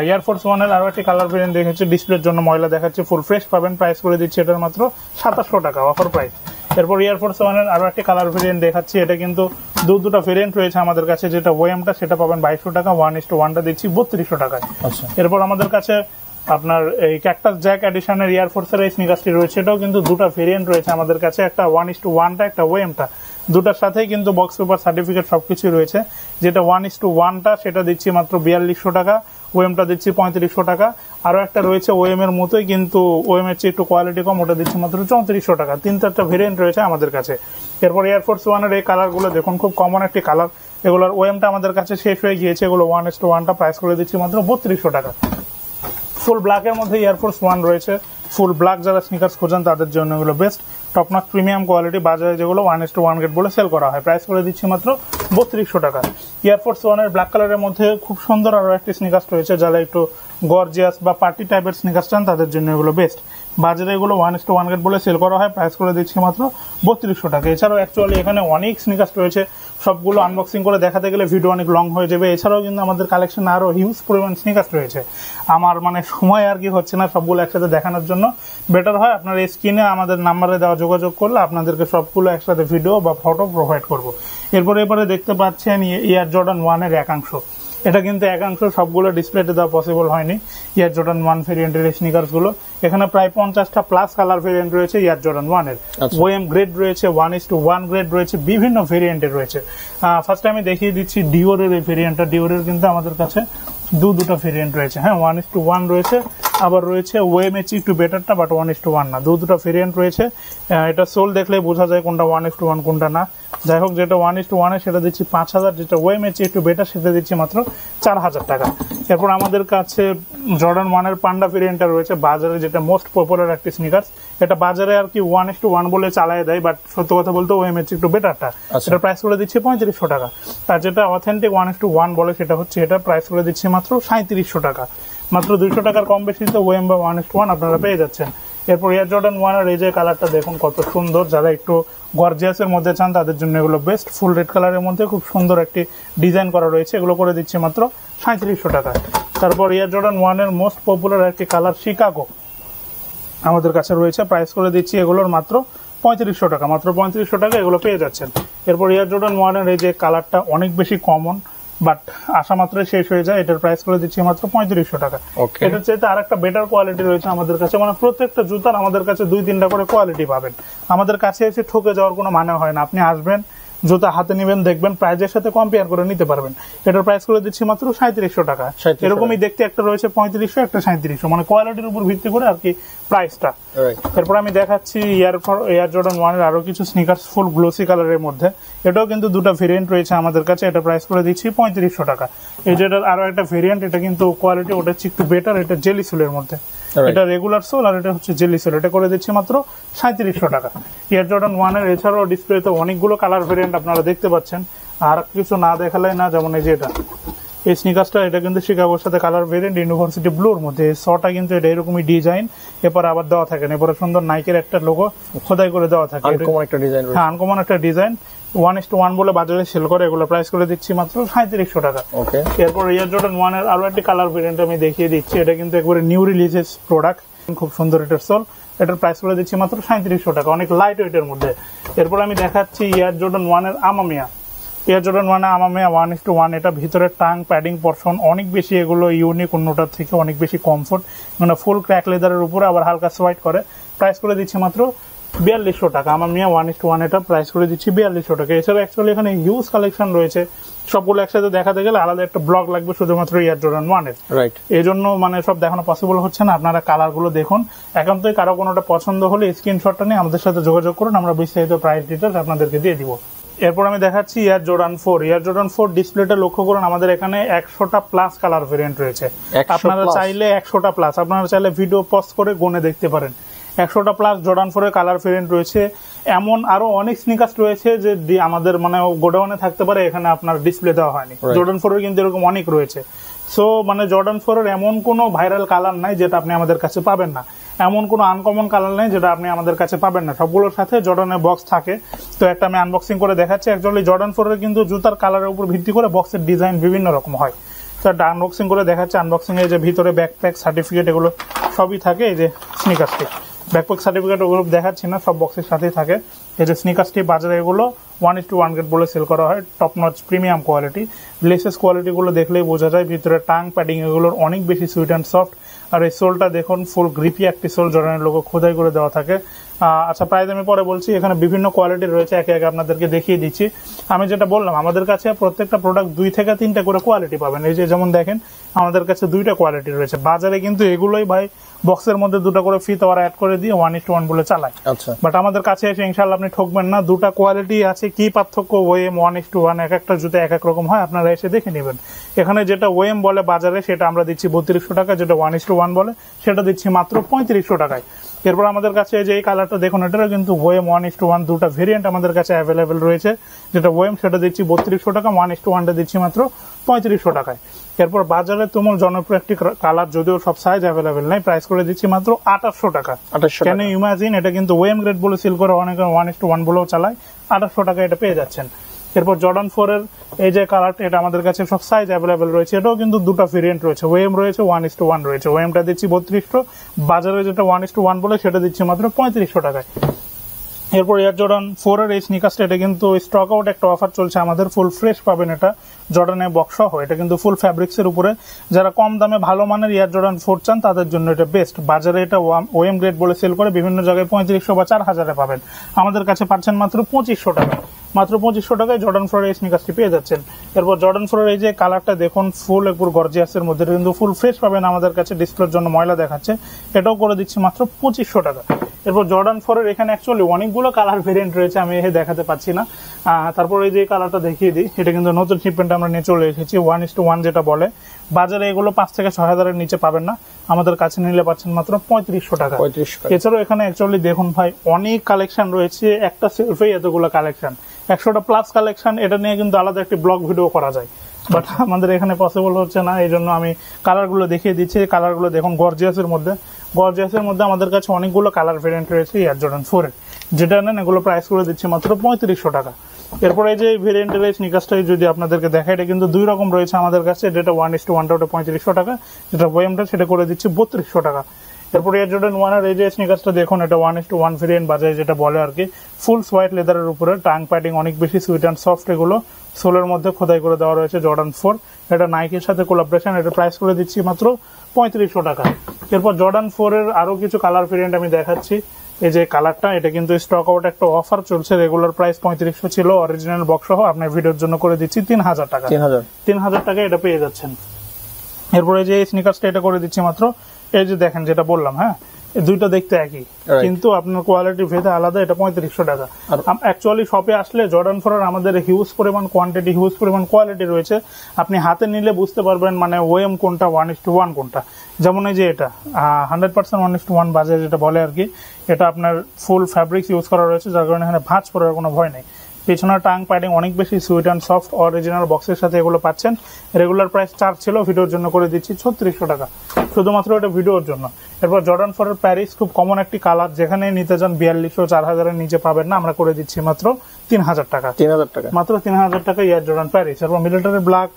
এয়ারফোর্স 1 এর আরো একটি কালার ভেরিয়েন্ট দেখাচ্ছি, ডিসপ্লের জন্য ময়লা দেখাচ্ছে, ফুল ফ্রেশ পাবেন, প্রাইস করে দিচ্ছি এটার মাত্র 2700 টাকা, অফার প্রাইস। এরপর এয়ারফোর্স 1 এর আরো একটি কালার ভেরিয়েন্ট দেখাচ্ছি, এটা কিন্তু দুটা ভেরিয়েন্ট রয়েছে আমাদের কাছে। যেটা ওএমটা সেটা পাবেন 2200 টাকা, 1:1টা দিচ্ছি 3200 টাকায়। এরপর আমাদের কাছে আপনার এই ক্যাকটাস জ্যাক এডিশনের এয়ারফোর্সের এই স্নিকার্সটি রয়েছে, এটাও কিন্তু দুটা ভেরিয়েন্ট রয়েছে আমাদের কাছে, একটা 1:1টা, একটা ওএমটা। দুটার সাথেই কিন্তু বক্স পেপার সার্টিফিকেট সবকিছু রয়েছে। যেটা 1:1টা সেটা দিচ্ছি মাত্র 4200 টাকা, ওএমটা দিচ্ছি 3500 টাকা। আরো একটা রয়েছে ওএম এর মতোই কিন্তু ওএম এর চেয়ে একটু কোয়ালিটি কম, ওটা দিচ্ছি মাত্র 3400 টাকা। 3-4টা ভেরিয়েন্ট রয়েছে আমাদের কাছে। এরপর এয়ারফোর্স 1 এর এই কালার গুলো দেখুন, খুব কমন একটি কালার। এগুলোর ওএমটা আমাদের কাছে শেষ হয়ে গিয়েছে, এগুলো 1:1টা, প্রাইস করে দিচ্ছি মাত্র 3200 টাকা। ফুল ব্ল্যাক এর মধ্যে এয়ারফোর্স 1 রয়েছে, ফুল ব্ল্যাক যারা স্নিকার্স খোঁজেন তাদের জন্য এগুলো best, top notch premium quality, বাজারে যেগুলো 1:1 গেট বলে সেল করা হয়, প্রাইস করে দিচ্ছি মাত্র 3200 টাকা। এয়ারফোর্স 1 এর ব্ল্যাক কালারের মধ্যে খুব সুন্দর আরো একটি স্নিকার্স রয়েছে, যারা একটু গর্জিয়াস বা পার্টি টাইপের স্নিকার্স চান তাদের জন্য এগুলো বেস্ট। বাজারে এগুলো 1:1 গ্রেড বলে সেল করা হয়, প্রাইস করে দিচ্ছি মাত্র 3200 টাকা। এছাড়াও অ্যাকচুয়ালি এখানে অনেক স্নিকার্স রয়েছে, সবগুলো আনবক্সিং করে দেখাতে গেলে ভিডিও অনেক লং হয়ে যাবে। এছাড়াও কিন্তু আমাদের কালেকশনে আরো হিউজ পরিমাণ স্নিকার্স রয়েছে, আমার মানে সময় আর কি হচ্ছে না সবগুলো একসাথে দেখানোর জন্য। বেটার হয় আপনার স্ক্রিনে আমাদের নাম্বারে দেওয়া যোগাযোগ করলে আপনাদেরকে সবগুলো একসাথে ভিডিও বা ফটো প্রোভাইড করবো। এরপরে দেখতে পাচ্ছেন এয়ার জর্ডান 1 এর একাংশ, এটা কিন্তু একাংশ সবগুলো ডিসপ্লেতে দেওয়া পসিবল হয়নি। এয়ার জর্ডান 1 ভেরিয়েন্টের স্নিকার্স গুলো এখানে প্রায় 50টা প্লাস কালার ভেরিয়েন্ট রয়েছে এয়ার জর্ডান 1 এর। ওএম গ্রেড রয়েছে, 1:1 গ্রেড রয়েছে, বিভিন্ন ভেরিয়েন্টের রয়েছে। ফার্স্ট আমি দেখিয়ে দিচ্ছি ডিওরের এই ভেরিয়েন্টটা। ডিওরের কিন্তু আমাদের কাছে দুটো ভেরিয়েন্ট রয়েছে, হ্যাঁ 1:1 রয়েছে, আবার রয়েছে ওএম এর একটু বেটারটা, বাট 1:1 না, দুটো ভেরিয়েন্ট রয়েছে। এটা সোল দেখলে বোঝা যায় কোনটা 1:1 কোনটা না। যাই হোক, যেটা 1:1 সেটা দিচ্ছি 5000, যেটা ওএম এর একটু বেটার সেটা দিচ্ছি মাত্র 4000 টাকা। এরপর আমাদের কাছে জর্ডান 1 এর পান্ডা ভেরিয়েন্টটা রয়েছে, বাজারে যেটা মোস্ট পপুলার একটি স্নিকার্স। এটা বাজারে আর কি 1:1 বলে চালায় দেয়, বাট সত্য কথা বলতে ওএম এর একটু বেটারটা, এটা প্রাইস করে দিচ্ছি 3500 টাকা। আর যেটা অথেন্টিক 1:1 বলে সেটা হচ্ছে, এটা প্রাইস করে দিচ্ছি মাত্র 3700 টাকা। মাত্র 200 টাকার কম বেশি তো ওএম বা 1:1 আপনারা পেয়ে যাচ্ছেন। এরপর এয়ার জর্ডান 1 এর এই যে কালারটা দেখুন কত সুন্দর, যারা একটু গর্জিয়াস এর মধ্যে চান তাদের জন্য এগুলো বেস্ট। ফুল রেড কালারের মধ্যে খুব সুন্দর একটি ডিজাইন করা রয়েছে, এগুলো করে দিচ্ছে মাত্র 3700 টাকা। তারপর এয়ার জর্ডান 1 এর মোস্ট পপুলার একটি কালার শিকাগো আমাদের কাছে রয়েছে, প্রাইস করে দিচ্ছি এগুলোর মাত্র 3500 টাকা। মাত্র 3500 টাকা এগুলো পেয়ে যাচ্ছেন। এরপর এয়ার জর্ডান 1 এর এই যে কালারটা অনেক বেশি কমন, বাট আসা মাত্রই শেষ হয়ে যায়, এটার প্রাইস করে দিচ্ছি মাত্র 3500 টাকা। এটার চাইতে আর একটা বেটার কোয়ালিটি রয়েছে আমাদের কাছে, মানে প্রত্যেকটা জুতার আমাদের কাছে 2-3টা করে কোয়ালিটি পাবেন। আমাদের কাছে এসে ঠকে যাওয়ার কোনো মানে হয় না, আপনি আসবেন জুতা হাতে নেবেন, দেখবেন প্রাইজের সাথে কম্পেয়ার করে নিতে পারবেন। এটার প্রাইস করে দিচ্ছি মাত্র 3700 টাকা। এরকমই দেখতে একটা রয়েছে 3500, একটা 3700, মানে কোয়ালিটির উপর ভিত্তি করে আর কি প্রাইসটা। এরপর আমি দেখাচ্ছি এয়ার জর্ডান 1 এর আরো কিছু স্নিকার্স ফুল গ্লোসি কালারের মধ্যে, এটাও কিন্তু দুটো ভেরিয়েন্ট রয়েছে আমাদের কাছে, এটা প্রাইস করে দিচ্ছি 3500 টাকা। এই যেটার আরো একটা ভেরিয়েন্ট, এটা কিন্তু কোয়ালিটি ওটা একটু বেটার, এটা জেলি সোলের মধ্যে, এটা রেগুলার সোল আর এটা হচ্ছে জেলি সোল, এটা করে দিচ্ছি মাত্র 3700 টাকা। এয়ার জর্ডান 1 এর এছাড়াও ডিসপ্লেতে অনেকগুলো কালার ভেরিয়েন্ট আপনারা দেখতে পাচ্ছেন, আর কিছু না দেখালে না। যেমন এই যে এই স্নিকার্সটা, এটা কিন্তু শিকাগোর সাথে কালার ভেরিয়েন্ট ইউনিভার্সিটি ব্লুর মধ্যে, শটা কিন্তু এটা এরকমই ডিজাইন, এরপর আবার দেওয়া থাকে, এরপর সুন্দর নাইকের একটা লোগো খোদাই করে দেওয়া থাকে, আনকমন একটা ডিজাইন। হ্যাঁ আনকমন একটা ডিজাইন, 1:1 বলে বাজারে সেল করে, এগুলো প্রাইস করে দিচ্ছি মাত্র 3700 টাকা। এরপর এয়ার জর্ডান 1 এর আরো একটি কালার ভেরিয়েন্ট আমি দেখিয়ে দিচ্ছি, এটা কিন্তু একবারে নিউ রিলিজেস প্রোডাক্ট, খুব সুন্দর এটার সোল, এটার প্রাইস করে দিচ্ছি মাত্র 3700 টাকা, অনেক লাইট ওয়েটের মধ্যে। এরপর আমি দেখাচ্ছি এয়ার জর্ডান 1 এর আমামিয়া। এয়ার জর্ডান 1 এর আমামিয়া 1:1, এটা ভিতরে টাং প্যাডিং পোর্শন অনেক বেশি, এগুলো ইউনিক, অন্যটার থেকে অনেক বেশি কমফোর্ট, মানে ফুল ক্র্যাক লেদারের উপরে আবার হালকা সোয়াইট করে, প্রাইস করে দিচ্ছি মাত্র 4200 টাকা। আমামিয়া 1:1 এটা প্রাইস করে দিচ্ছি 4200 টাকা। এছাড়া অ্যাকচুয়ালি এখানে হিউজ কালেকশন রয়েছে, সবগুলো একসাথে দেখাতে গেলে আলাদা একটা ব্লগ লাগবে শুধুমাত্র এয়ার জর্ডান 1 এর, এই জন্য মানে সব দেখানো পসিবল হচ্ছে না। আপনারা কালার গুলো দেখুন, একান্তই কারো কোনোটা পছন্দ হলে স্ক্রিনশটটা নিয়ে আমাদের সাথে যোগাযোগ করুন, আমরা বিস্তারিত প্রাইস ডিটেইলস আপনাদেরকে দিয়ে দিব। এরপর আমি দেখাচ্ছি এয়ার জর্ডান 4। এয়ার জর্ডান 4 ডিসপ্লেটা লক্ষ্য করুন, আমাদের এখানে 100টা প্লাস কালার ভেরিয়েন্ট রয়েছে। আপনারা চাইলে 100টা প্লাস, আপনারা চাইলে ভিডিও পজ করে গুনে দেখতে পারেন। 100টা প্লাস জর্ডান 4 এর কালার ভেরিয়েন্ট রয়েছে। এমন আরো অনেক স্নিকার্স রয়েছে যে আমাদের মানে গোডাউনে থাকতে পারে, এখানে আপনার ডিসপ্লে দেওয়া হয়নি। জর্ডান 4 এর কিন্তু এরকম অনেক রয়েছে। সো মানে জর্ডান 4 এর এমন কোনো ভাইরাল কালার নাই যেটা আপনি আমাদের কাছে পাবেন না, এমন কোনো আনকমন কালার নেই যেটা আপনি আমাদের কাছে পাবেন না, সবগুলোর সাথে জর্ডানের বক্স থাকে। তো একটা আমি আনবক্সিং করে দেখাচ্ছি। অ্যাকচুয়ালি জর্ডান 4 এর কিন্তু জুতার কালারের উপর ভিত্তি করে বক্সের ডিজাইন বিভিন্ন রকম হয়। তো একটা আনবক্সিং করে দেখাচ্ছি। আনবক্সিং এর যে ভিতরে ব্যাকপ্যাক সার্টিফিকেট এগুলো সবই থাকে, এই যে স্নিকার্সটি ব্যাকপ্যাক সার্টিফিকেট ওগুলো দেখাচ্ছি না, সব বক্সের সাথেই থাকে। এই যে স্নিকার্সটি বাজারে এগুলো 1:1 গ্রেড বলে সেল করা হয়, top notch premium quality. Laces quality গুলো দেখলেই বোঝা যায়, ভিতরে টাং প্যাডিং এগুলোর অনেক বেশি সুইট অ্যান্ড সফট। আর এই সোলটা দেখুন, ফুল গ্রিপি একটি সোল, জর্ডানের লোগো খোদাই করে দেওয়া থাকে। আচ্ছা প্রাইস আমি পরে বলছি, এখানে বিভিন্ন কোয়ালিটি রয়েছে, একে একে আপনাদেরকে দেখিয়ে দিচ্ছি। আমি যেটা বললাম, আমাদের কাছে প্রত্যেকটা প্রোডাক্ট 2 থেকে 3টা করে কোয়ালিটি পাবেন। এই যে যেমন দেখেন আমাদের কাছে 2টা কোয়ালিটি রয়েছে। বাজারে কিন্তু এগুলোই ভাই বক্সের মধ্যে 2টা করে ফিতা ওরা অ্যাড করে দিয়ে 1:1 বলে চালায়। বাট আমাদের কাছে এসে ইনশাআল্লাহ আপনি ঠকবেন না, 2টা কোয়ালিটি আছে। কি পার্থক্য, ওএম 1:1, এক একটা জুতো এক এক রকম হয়, আপনারা এসে দেখে নেবেন। এখানে যেটা ওএম বলে বাজারে সেটা আমরা দিচ্ছি 3200 টাকা, যেটা 1:1 বলে সেটা দিচ্ছি মাত্র 3500 টাকায়। এরপর আমাদের কাছে যে এই কালারটা দেখুন, এটারও কিন্তু ওএম 1:1 দুটা ভেরিয়েন্ট আমাদের কাছে অ্যাভেলেবেল রয়েছে। যেটা ওএম সেটা দিচ্ছি 3200 টাকা, 1:1টা দিচ্ছি মাত্র 3500 টাকায়। এরপর বাজারে তুমুল জনপ্রিয় একটি কালার, যদিও সব সাইজ অ্যাভেলেবেল নাই, প্রাইস করে দিচ্ছি মাত্র 2800 টাকা। কেন ইমাজিন, এটা কিন্তু ওএম গ্রেড বলে সেল করে, অনেকে 1:1 বলেও চালায়, 2800 টাকা এটা পেয়ে যাচ্ছেন। এরপর জর্ডান 4 এর এই যে কালারটা, এটা আমাদের কাছে সব সাইজ অ্যাভেলেবেল রয়েছে, এটাও কিন্তু দুটো ভেরিয়েন্ট রয়েছে, ওএম রয়েছে, 1:1 রয়েছে। ওএমটা দিচ্ছি 3200, বাজারে যেটা 1:1 বলে সেটা দিচ্ছি মাত্র 3500 টাকায়। এরপর এয়ার জর্ডান 4 এর এই স্নিকার্সটা, এটা কিন্তু স্টক আউট একটা অফার চলছে আমাদের, ফুল ফ্রেশ পাবেন এটা জর্ডানের বক্স সহ। এটা কিন্তু ফুল ফ্যাব্রিক্স এর উপরে, যারা কম দামে ভালো মানের এয়ার জর্ডান 4 চান তাদের জন্য এটা বেস্ট। বাজারে এটা ওএম গ্রেড বলে সেল করে, বিভিন্ন জায়গায় 3500 বা 4000 পাবেন, আমাদের কাছে পাচ্ছেন মাত্র 2500 টাকা। মাত্র 2500 টাকায় জর্ডান 4 এর স্নিকার্সটি পেয়ে যাচ্ছেন। এরপর জর্ডান 4 এর এই যে কালারটা দেখুন, ফুল একটু গর্জিয়াসের মধ্যে, কিন্তু ফুল ফ্রেশ পাবেন আমাদের কাছে, ডিসপ্লের জন্য ময়লা দেখাচ্ছে, এটাও করে দিচ্ছি মাত্র 2500 টাকা। এরপর জর্ডান 4 এর এখানে অ্যাকচুয়ালি অনেকগুলো কালার ভেরিয়েন্ট রয়েছে, আমি দেখাতে পাচ্ছি না। তারপর এই যে কালারটা দেখিয়ে দিই, এটা কিন্তু নতুন শিপমেন্ট আমরা নিয়ে চলে এসেছি, 1:1 যেটা বলে। বাজারে এগুলো 5 থেকে 6000 এর নিচে পাবেন না, আমাদের কাছে নিলে পাচ্ছেন মাত্র 3500 টাকা। এছাড়াও এখানে অ্যাকচুয়ালি দেখুন ভাই, অনেক কালেকশন রয়েছে, একটা সেলফেই এতগুলো কালেকশন, 100টা প্লাস কালেকশন। এটা নিয়ে কিন্তু আলাদা একটি ব্লগ ভিডিও করা যায়, বাট আমাদের এখানে পসিবল হচ্ছে না, এই জন্য আমি কালারগুলো দেখিয়ে দিচ্ছি। কালারগুলো দেখুন, গর্জিয়াসের মধ্যে আমাদের কাছে অনেকগুলো কালার ভেরিয়েন্ট রয়েছে এয়ার জর্ডান 4 এর, যেটা নেন এগুলো প্রাইস করে দিচ্ছি মাত্র 3500 টাকা। এরপরে এই যে ভেরিয়েন্টের এই স্নিকার্সটাই যদি আপনাদেরকে দেখাই, এটা কিন্তু দুই রকম রয়েছে আমাদের কাছে, যেটা 1:1 ওটা 3500 টাকা, যেটা ওএমটা সেটা করে দিচ্ছি 3200 টাকা। এরপর এয়ার জর্ডান 1 এর এই যে স্নিকার্সটা দেখুন, এটা 1:1 ভেরিয়েন্ট বাজারে যেটা বলে আর কি, ফুল হোয়াইট লেদারের উপরে, টাং প্যাডিং অনেক বেশি সুইট অ্যান্ড সফট, এগুলো সোলের মধ্যে খোদাই করে দেওয়া রয়েছে জর্ডান 4, এটা নাইকির সাথে কোলাবরেশন, এটা প্রাইস করে দিচ্ছি মাত্র 3500 টাকা। এরপর জর্ডান 4 এর আরো কিছু কালার ভেরিয়েন্ট আমি দেখাচ্ছি। এই যে কালারটা, এটা কিন্তু স্টক আউট একটা অফার চলছে, রেগুলার প্রাইস 3500 ছিল, অরিজিনাল বক্স সহ আপনার ভিডিওর জন্য করে দিচ্ছি 3000 টাকা। 3000 টাকা এটা পেয়ে যাচ্ছেন। এরপরে যে স্নিকার্সটা, এটা করে দিচ্ছি মাত্র, এই যে দেখেন যেটা বললাম, হ্যাঁ দুইটা দেখতে একই, কিন্তু আপনার কোয়ালিটি ভেদে আলাদা, এটা 3500 টাকা। অ্যাকচুয়ালি শপে আসলে জর্ডান 4 এর আমাদের হিউজ পরিমাণ কোয়ান্টিটি, হিউজ পরিমাণ কোয়ালিটি রয়েছে, আপনি হাতে নিলে বুঝতে পারবেন মানে ওএম কোনটা, 1:1 কোনটা। যেমন এই যে এটা 100% 1:1 বাজারে যেটা বলে আর কি, এটা আপনার ফুল ফ্যাব্রিক্স ইউজ করা রয়েছে, যার কারণে এখানে ভাঁজ পড়ার কোনো ভয় নেই। পেছনের টাং প্যাডিং অনেক বেশি সুইট অ্যান্ড সফট, অরিজিনাল বক্সের সাথে এগুলো পাচ্ছেন। রেগুলার প্রাইস 4 ছিল, ভিডিওর জন্য করে দিচ্ছি 3600 টাকা, শুধুমাত্র এটা ভিডিওর জন্য। এরপর জর্ডান 4 এর প্যারিস, খুব কমন একটি কালার, যেখানে নিতে যান 4200 4000 এর নিচে পাবেন না, আমরা করে দিচ্ছি মাত্র 3000 টাকা। মাত্র 3000 টাকা ইয়ার জর্ডান প্যারিস। এরপর মিলিটারি ব্ল্যাক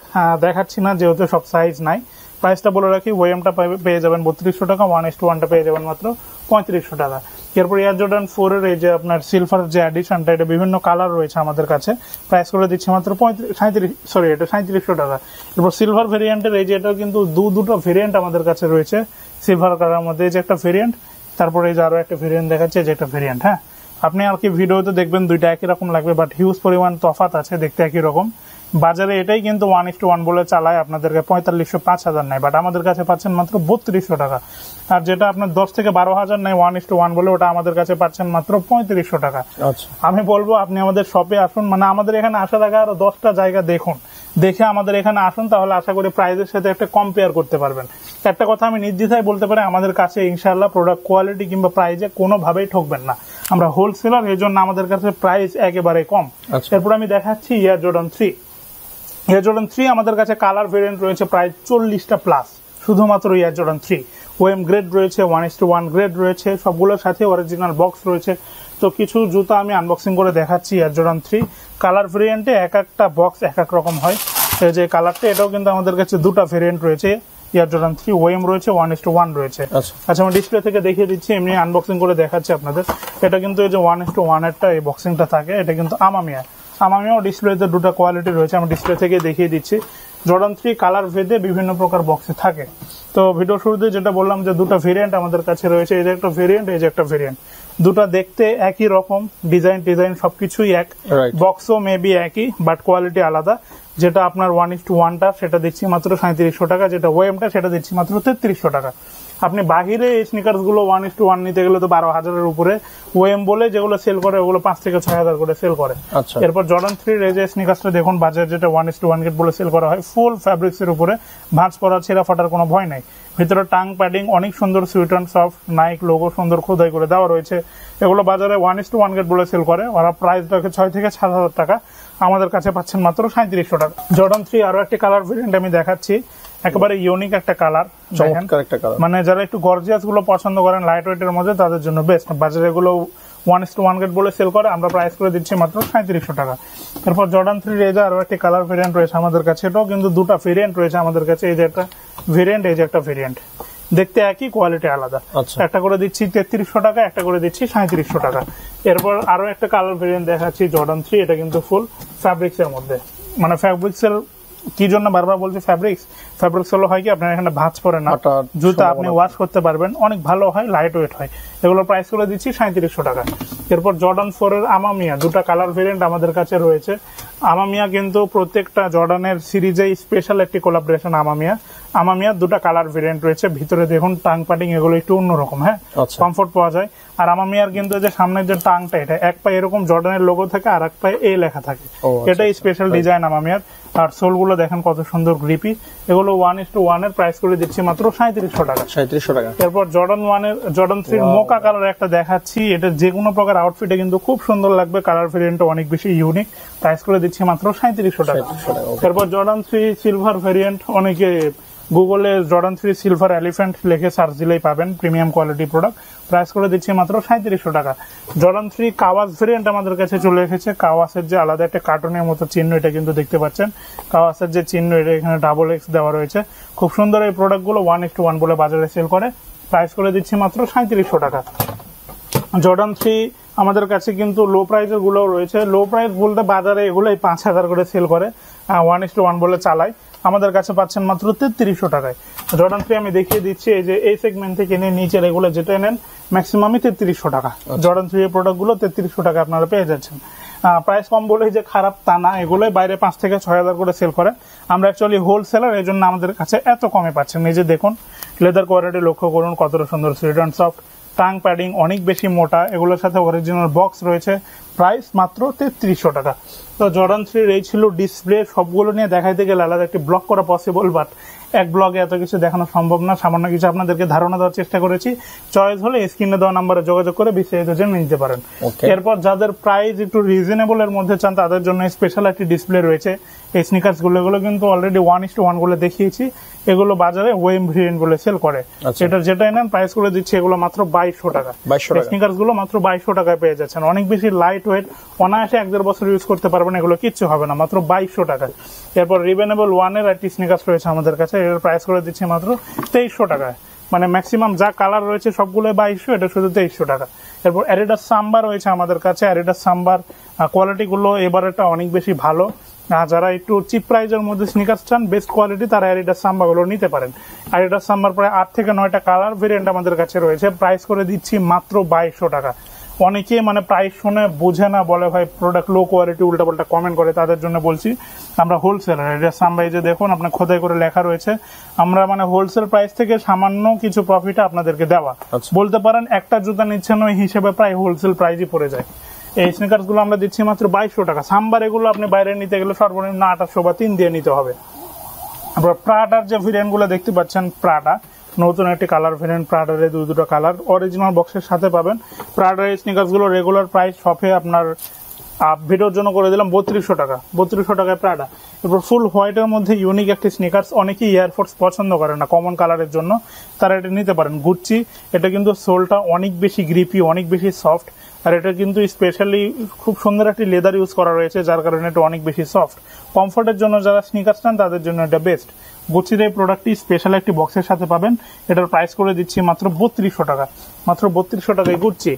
দেখাচ্ছি না, যেহেতু সব সাইজ নাই। প্রাইসটা বলে রাখি, ওএমটা পেয়ে যাবেন 3200 টাকা, 1:1টা পেয়ে যাবেন মাত্র 3500 টাকা। এরপর এয়ার জর্ডান 4 এর এই যে আপনার সিলভার যে এডিশনটা, এটা বিভিন্ন কালার রয়েছে আমাদের কাছে, প্রাইস করে দিচ্ছি মাত্র 3700 টাকা। এরপর সিলভার ভেরিয়েন্টের এই যে, এটা কিন্তু দুটো ভেরিয়েন্ট আমাদের কাছে রয়েছে সিলভার কালারের মধ্যে, এই যে একটা ভেরিয়েন্ট, তারপরে এই যে আরো একটা ভেরিয়েন্ট দেখাচ্ছে, যে একটা ভেরিয়েন্ট। হ্যাঁ, আপনি আর কি ভিডিওতে দেখবেন দুইটা একই রকম লাগবে, বাট হিউজ পরিমাণ তফাৎ আছে, দেখতে একই রকম। বাজারে এটাই কিন্তু 1:1 বলে চালায়, আপনাদেরকে 4500 5000 নেয়, বাট আমাদের কাছে পাচ্ছেন মাত্র 3200 টাকা। আর যেটা আপনার 10 থেকে 12000 নেয় 1:1 বলে, ওটা আমাদের কাছে পাচ্ছেন মাত্র 3500 টাকা। আমি বলবো আপনি আমাদের শপে আসুন, মানে আমাদের এখানে আসার আগে আরো 10টা জায়গা দেখুন, দেখে আমাদের এখানে আসুন, তাহলে আশা করি প্রাইসের সাথে একটা কম্পেয়ার করতে পারবেন। একটা কথা আমি নির্দ্বিধায় বলতে পারি, আমাদের কাছে ইনশাআল্লাহ প্রোডাক্ট কোয়ালিটি কিংবা প্রাইসে কোনোভাবেই ঠকবেন না। আমরা হোলসেলার, এই জন্য আমাদের কাছে প্রাইস একেবারে কম। এরপর আমি দেখাচ্ছি এয়ার জর্ডান 3। এয়ার জর্ডান 3 আমাদের কাছে কালার ভেরিয়েন্ট রয়েছে প্রায় 40টা প্লাস, শুধুমাত্র এয়ার জর্ডান 3। ওএম গ্রেড রয়েছে, 1:1 গ্রেড রয়েছে, সবগুলোর সাথে অরিজিনাল বক্স রয়েছে। তো কিছু জুতা আমি আনবক্সিং করে দেখাচ্ছি এয়ার জর্ডান 3 কালার ভেরিয়েন্টে, এক একটা বক্স এক এক রকম হয়। এই যে কালারটা, এটাও কিন্তু আমাদের কাছে দুটো ভেরিয়েন্ট রয়েছে, এয়ার জর্ডান 3 ওএম রয়েছে, 1:1 রয়েছে। আচ্ছা, আমি ডিসপ্লে থেকে দেখিয়ে দিচ্ছি, এমনি আনবক্সিং করে দেখাচ্ছি আপনাদের। এটা কিন্তু এই যে 1:1 এরটা এই বক্সিংটা থাকে, এটা কিন্তু আমামিয়াও ডিসপ্লেতে দুটো কোয়ালিটি রয়েছে, আমি ডিসপ্লে থেকে দেখিয়ে দিচ্ছি। জর্ডান 3 কালার ভেদে বিভিন্ন প্রকার বক্সে থাকে। তো ভিডিও শুরুতে যেটা বললাম যে দুটো ভেরিয়েন্ট আমাদের কাছে রয়েছে, এই যে একটা ভেরিয়েন্ট, এই যে একটা ভেরিয়েন্ট, দুটো দেখতে একই রকম, ডিজাইন সবকিছুই এক, বক্সও মেবি একই, বাট কোয়ালিটি আলাদা। যেটা আপনার 1:1টা সেটা দিচ্ছি মাত্র 3700 টাকা, যেটা ওএমটা সেটা দিচ্ছি মাত্র 3300 টাকা। আপনি বাহিরে এই স্নিকার্স গুলো 1:1 নিতে গেলে তো 12,000-এর উপরে, ওএম বলে যেগুলো সেল করে ওগুলো 5 থেকে 6000 করে সেল করে। এরপর জর্ডান 3 এই যে স্নিকার্সটা দেখুন, বাজারে যেটা 1:1 গেট বলে সেল করা হয়, ফুল ফ্যাব্রিক্স এর উপরে, ভাঁজ পড়া ছেঁড়া ফাটার কোনো ভয় নাই। ভিতরে টাং প্যাডিং অনেক সুন্দর, sweet and soft, Nike logo সুন্দর খোদাই করে দেওয়া রয়েছে। এগুলো বাজারে 1:1 গেট বলে সেল করে, ওরা প্রাইস রাখে 6 থেকে 7000 টাকা, আমাদের কাছে পাচ্ছেন মাত্র 3700 টাকা। জর্ডান 3 আরো একটা কালার ভেরিয়েন্ট আমি দেখাচ্ছি, একেবারে ইউনিক একটা কালার, চমৎকার একটা কালার। মানে যারা একটু গর্জিয়াস গুলো পছন্দ করেন লাইট ওয়েট এর মধ্যে তাদের জন্য বেস্ট। বাজারে এগুলো 1:1 গ্রেড বলে সেল করে, আমরা প্রাইস করে দিচ্ছি মাত্র 3700 টাকা। এরপর জর্ডান 3 রেজা আরো একটা কালার ভেরিয়েন্ট রয়েছে আমাদের কাছে, এটাও কিন্তু দুটো ভেরিয়েন্ট রয়েছে আমাদের কাছে, এই যে একটা ভেরিয়েন্ট, এই যে একটা ভেরিয়েন্ট, দেখতে একই, কোয়ালিটি আলাদা। একটা করে দিচ্ছি 3300 টাকা, একটা করে দিচ্ছি 3700 টাকা। এরপর আরো একটা কালার ভেরিয়েন্ট দেখাচ্ছি জর্ডান 3, এটা কিন্তু ফুল ফ্যাব্রিক্স এর মধ্যে, মানে ফ্যাব্রিক্স এর কি জন্য বারবার বলছি ফ্যাব্রিক্স হলো হয় কি আপনার এখানে ভাঁজ পড়ে না, জুতা আপনি ওয়াশ করতে পারবেন, অনেক ভালো হয়, লাইট ওয়েট হয়। এগুলো প্রাইস করে দিচ্ছি 3700 টাকা। এরপর জর্ডান 4 এর আমামিয়া দুটা কালার ভেরিয়েন্ট আমাদের কাছে রয়েছে। আমামিয়া কিন্তু প্রত্যেকটা জর্ডানের সিরিজে স্পেশাল একটি কোলাবোরেশন। আমামিয়া দুটা কালার ভেরিয়েন্ট রয়েছে, ভিতরে দেখুন টাং পাটিং এগুলো একটু অন্যরকম, হ্যাঁ, কমফোর্ট পাওয়া যায়। আর আমামিয়ার কিন্তু যে সামনের যে টাংটা, এটা এক পায়ে এরকম জর্ডানের লোগো থাকে আর এক পায়ে এ লেখা থাকে, এটাই স্পেশাল ডিজাইন আমামিয়ার। আর সোল গুলো দেখেন কত সুন্দর গ্রিপি, এগুলো 1:1 এর প্রাইস করে দিচ্ছি মাত্র 3700 টাকা। 3700 টাকা। এরপর জর্ডান 3 মোকা কালার একটা দেখাচ্ছি, এটা যে কোনো প্রকার আউটফিটে কিন্তু খুব সুন্দর লাগবে, কালার ভেরিয়েন্ট অনেক বেশি ইউনিক, প্রাইস করে দিচ্ছি মাত্র 3700 টাকা। এরপর জর্ডান 3 সিলভার ভেরিয়েন্ট, অনেকে গুগলে জর্ডান 3 সিলভার এলিফ্যান্ট লিখে সার্চ দিলেই পাবেন, প্রিমিয়াম কোয়ালিটি প্রোডাক্ট, প্রাইস করে দিচ্ছি মাত্র 3700 টাকা। জর্ডান 3 কাওয়াস ভেরিয়েন্ট আমাদের কাছে চলে এসেছে। কাওয়াসের যে আলাদা একটা কার্টুনের মতো চিহ্ন, এটা কিন্তু দেখতে পাচ্ছেন, কাওয়াসের যে চিহ্ন, এটা এখানে XX দেওয়া রয়েছে, খুব সুন্দর। এই প্রোডাক্টগুলো 1:1 বলে বাজারে সেল করে, প্রাইস করে দিচ্ছি মাত্র 3700 টাকা। জর্ডান 3 আমাদের কাছে কিন্তু লো প্রাইসের গুলো রয়েছে, লো প্রাইস বলতে বাজারে এগুলোই 5000 করে সেল করে, 1:1 বলে চালায়, আমাদের কাছে পাচ্ছেন মাত্র 3300 টাকায়। জর্ডান 3 আমি দেখিয়ে দিচ্ছি, এই যে এই সেগমেন্ট থেকে নিয়ে নিচের এগুলো যেটা নেন ম্যাক্সিমামই 3300 টাকা। জর্ডান 3 এর প্রোডাক্ট গুলো 3300 টাকা আপনারা পেয়ে যাচ্ছেন। প্রাইস কম বলে যে খারাপ তা না, এগুলো বাইরে 5 থেকে 6000 করে সেল করে, আমরা অ্যাকচুয়ালি হোলসেলার, এই জন্য আমাদের কাছে এত কমে পাচ্ছেন। এই যে দেখুন লেদার কোয়ালিটি লক্ষ্য করুন কতটা সুন্দর, sweet and soft, tongue padding অনেক বেশি মোটা, এগুলোর সাথে অরিজিনাল বক্স রয়েছে, প্রাইস মাত্র 3300 টাকা। তো জর্ডান 3 এই ছিল ডিসপ্লে, সবগুলো নিয়ে দেখাইতে গেলে আলাদা একটি ব্লগ করা পসিবল, বাট এক ব্লগে এত কিছু দেখানো সম্ভব না, সামান্য কিছু আপনাদেরকে ধারণা দেওয়ার চেষ্টা করেছি। চয়েস হলে স্ক্রিনে দেওয়া নাম্বারে যোগাযোগ করে বিস্তারিত জেনে নিতে পারেন। এরপর যাদের প্রাইস একটু রিজনেবল এর মধ্যে চান তাদের জন্য স্পেশাল একটি ডিসপ্লে রয়েছে। এই স্নিকার্স গুলো কিন্তু অলরেডি 1:1 গুলো দেখিয়েছি, এগুলো বাজারে ওয়েম ভেরিয়েন্ট বলে সেল করে, এটা যেটাই নেন প্রাইস করে দিচ্ছি এগুলো মাত্র 2200 টাকা। স্নিকার্স গুলো মাত্র 2200 টাকায় পেয়ে যাচ্ছেন, অনেক বেশি লাইট ওয়েট, অনায়াসে 1-1.5 বছর ইউজ করতে পারবেন, এগুলো কিচ্ছু হবে না, মাত্র 2200 টাকায়। এরপর রিভেনেবল 1 এর একটি স্নিকার্স রয়েছে আমাদের কাছে, এর প্রাইস করে দিচ্ছি মাত্র 2300 টাকায়। মানে ম্যাক্সিমাম যা কালার রয়েছে সবগুলো 2200, এটা শুধু 2300 টাকা। এরপর অ্যাডিডাস সাম্বা রয়েছে আমাদের কাছে, অ্যাডিডাস সাম্বার কোয়ালিটি গুলো এবার এটা অনেক বেশি ভালো, যারা একটু চিপ প্রাইজের মধ্যে স্নিকার্স চান বেস্ট কোয়ালিটি, তারা অ্যাডিডাস সাম্বা গুলো নিতে পারেন। অ্যাডিডাস সাম্বার প্রায় 8 থেকে 9টা কালার ভেরিয়েন্ট আমাদের কাছে রয়েছে, প্রাইস করে দিচ্ছি মাত্র 2200 টাকা। অনেকে মানে প্রাইস শুনে বুঝে না, বলে ভাই প্রোডাক্ট লো কোয়ালিটি, উল্টাপাল্টা কমেন্ট করে, তাদের জন্য বলছি আমরা হোলসেলার। অ্যাডিডাস সাম্বা এই যে দেখুন আপনার খোদাই করে লেখা রয়েছে, আমরা মানে হোলসেল প্রাইস থেকে সামান্য কিছু প্রফিট আপনাদেরকে দেওয়া, বলতে পারেন একটা জুতা নিচ্ছেন ওই হিসেবে প্রায় হোলসেল প্রাইসই পড়ে যায়। এই স্নিকার্স গুলো আমরা দিচ্ছি মাত্র 2200 টাকা। সাম্বার এগুলো আপনি বাইরে নিতে গেলে সর্বনিম্ন 2800 বা 3 দিয়ে নিতে হবে। আবার প্রাডার যে ভেরিয়েন্ট গুলো দেখতে পাচ্ছেন, প্রাডা নতুন একটি কালার ভেরিয়েন্ট, প্রাডার দুটো কালার অরিজিনাল বক্সের সাথে পাবেন। প্রাডার স্নিকার্স গুলো রেগুলার প্রাইস শপে আপনার ভিডিওর জন্য করে দিলাম 3200 টাকা, 3200 টাকায় প্রাডা। এরপর ফুল হোয়াইটের মধ্যে ইউনিক একটি স্নিকার্স, অনেকেই এয়ারফোর্স পছন্দ করে না কমন কালারের জন্য, তারা এটা নিতে পারেন। গুচ্চি, এটা কিন্তু সোলটা অনেক বেশি গ্রিপি, অনেক বেশি সফট, আর এটা কিন্তু স্পেশালি খুব সুন্দর একটি লেদার ইউজ করা রয়েছে, যার কারণে এটা অনেক বেশি সফট। কমফোর্টের জন্য যারা স্নিকার্স চান তাদের জন্য এটা বেস্ট। গুচির এই প্রোডাক্টটি স্পেশাল একটি বক্সের সাথে পাবেন, এটার প্রাইস করে দিচ্ছি মাত্র 3200 টাকা, মাত্র 3200 টাকায় গুচ্ছি।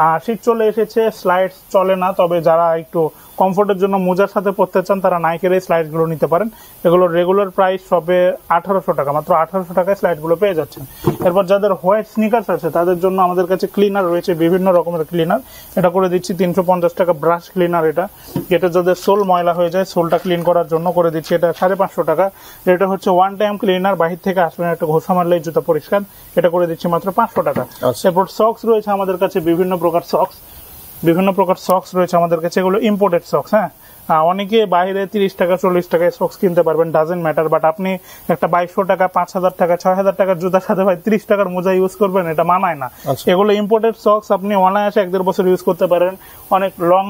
আর শীত চলে এসেছে, স্লাইডস চলে না, তবে যারা একটু কমফোর্টের জন্য মোজার সাথে পড়তে চান তারা নাইকের এই স্লাইড গুলো নিতে পারেন, এগুলোর রেগুলার প্রাইস শপে 1800 টাকা, মাত্র 1800 টাকায় স্লাইড গুলো পেয়ে যাচ্ছেন। এরপর যাদের হোয়াইট স্নিকার্স আছে তাদের জন্য আমাদের কাছে ক্লিনার রয়েছে, বিভিন্ন রকমের ক্লিনার, এটা করে দিচ্ছি 350 টাকা ব্রাশ ক্লিনার। এটা যাদের সোল ময়লা হয়ে যায়, সোলটা ক্লিন করার জন্য করে দিচ্ছি এটা 550 টাকা। এটা হচ্ছে ওয়ান টাইম ক্লিনার, বাহির থেকে আসবেন একটা ঘষা মারলেই জুতা পরিষ্কার, এটা করে দিচ্ছি মাত্র 500 টাকা। এরপর সক্স রয়েছে আমাদের কাছে, বিভিন্ন প্রকার সক্স রয়েছে আমাদের কাছে, এগুলো ইম্পোর্টেড সক্স। হ্যাঁ, অনেকে বাইরে 30 টাকা 40 টাকায় সক্স কিনতে পারবেন, ডাজেন্ট ম্যাটার, বাট আপনি একটা 2200 টাকা 5000 টাকা 6000 টাকার জুতার সাথে ভাই 30 টাকার মোজা ইউজ করবেন, এটা মানায় না। এগুলো ইম্পোর্টেড সক্স, আপনি অনায়াসে 1-1.5 বছর ইউজ করতে পারেন, অনেক লং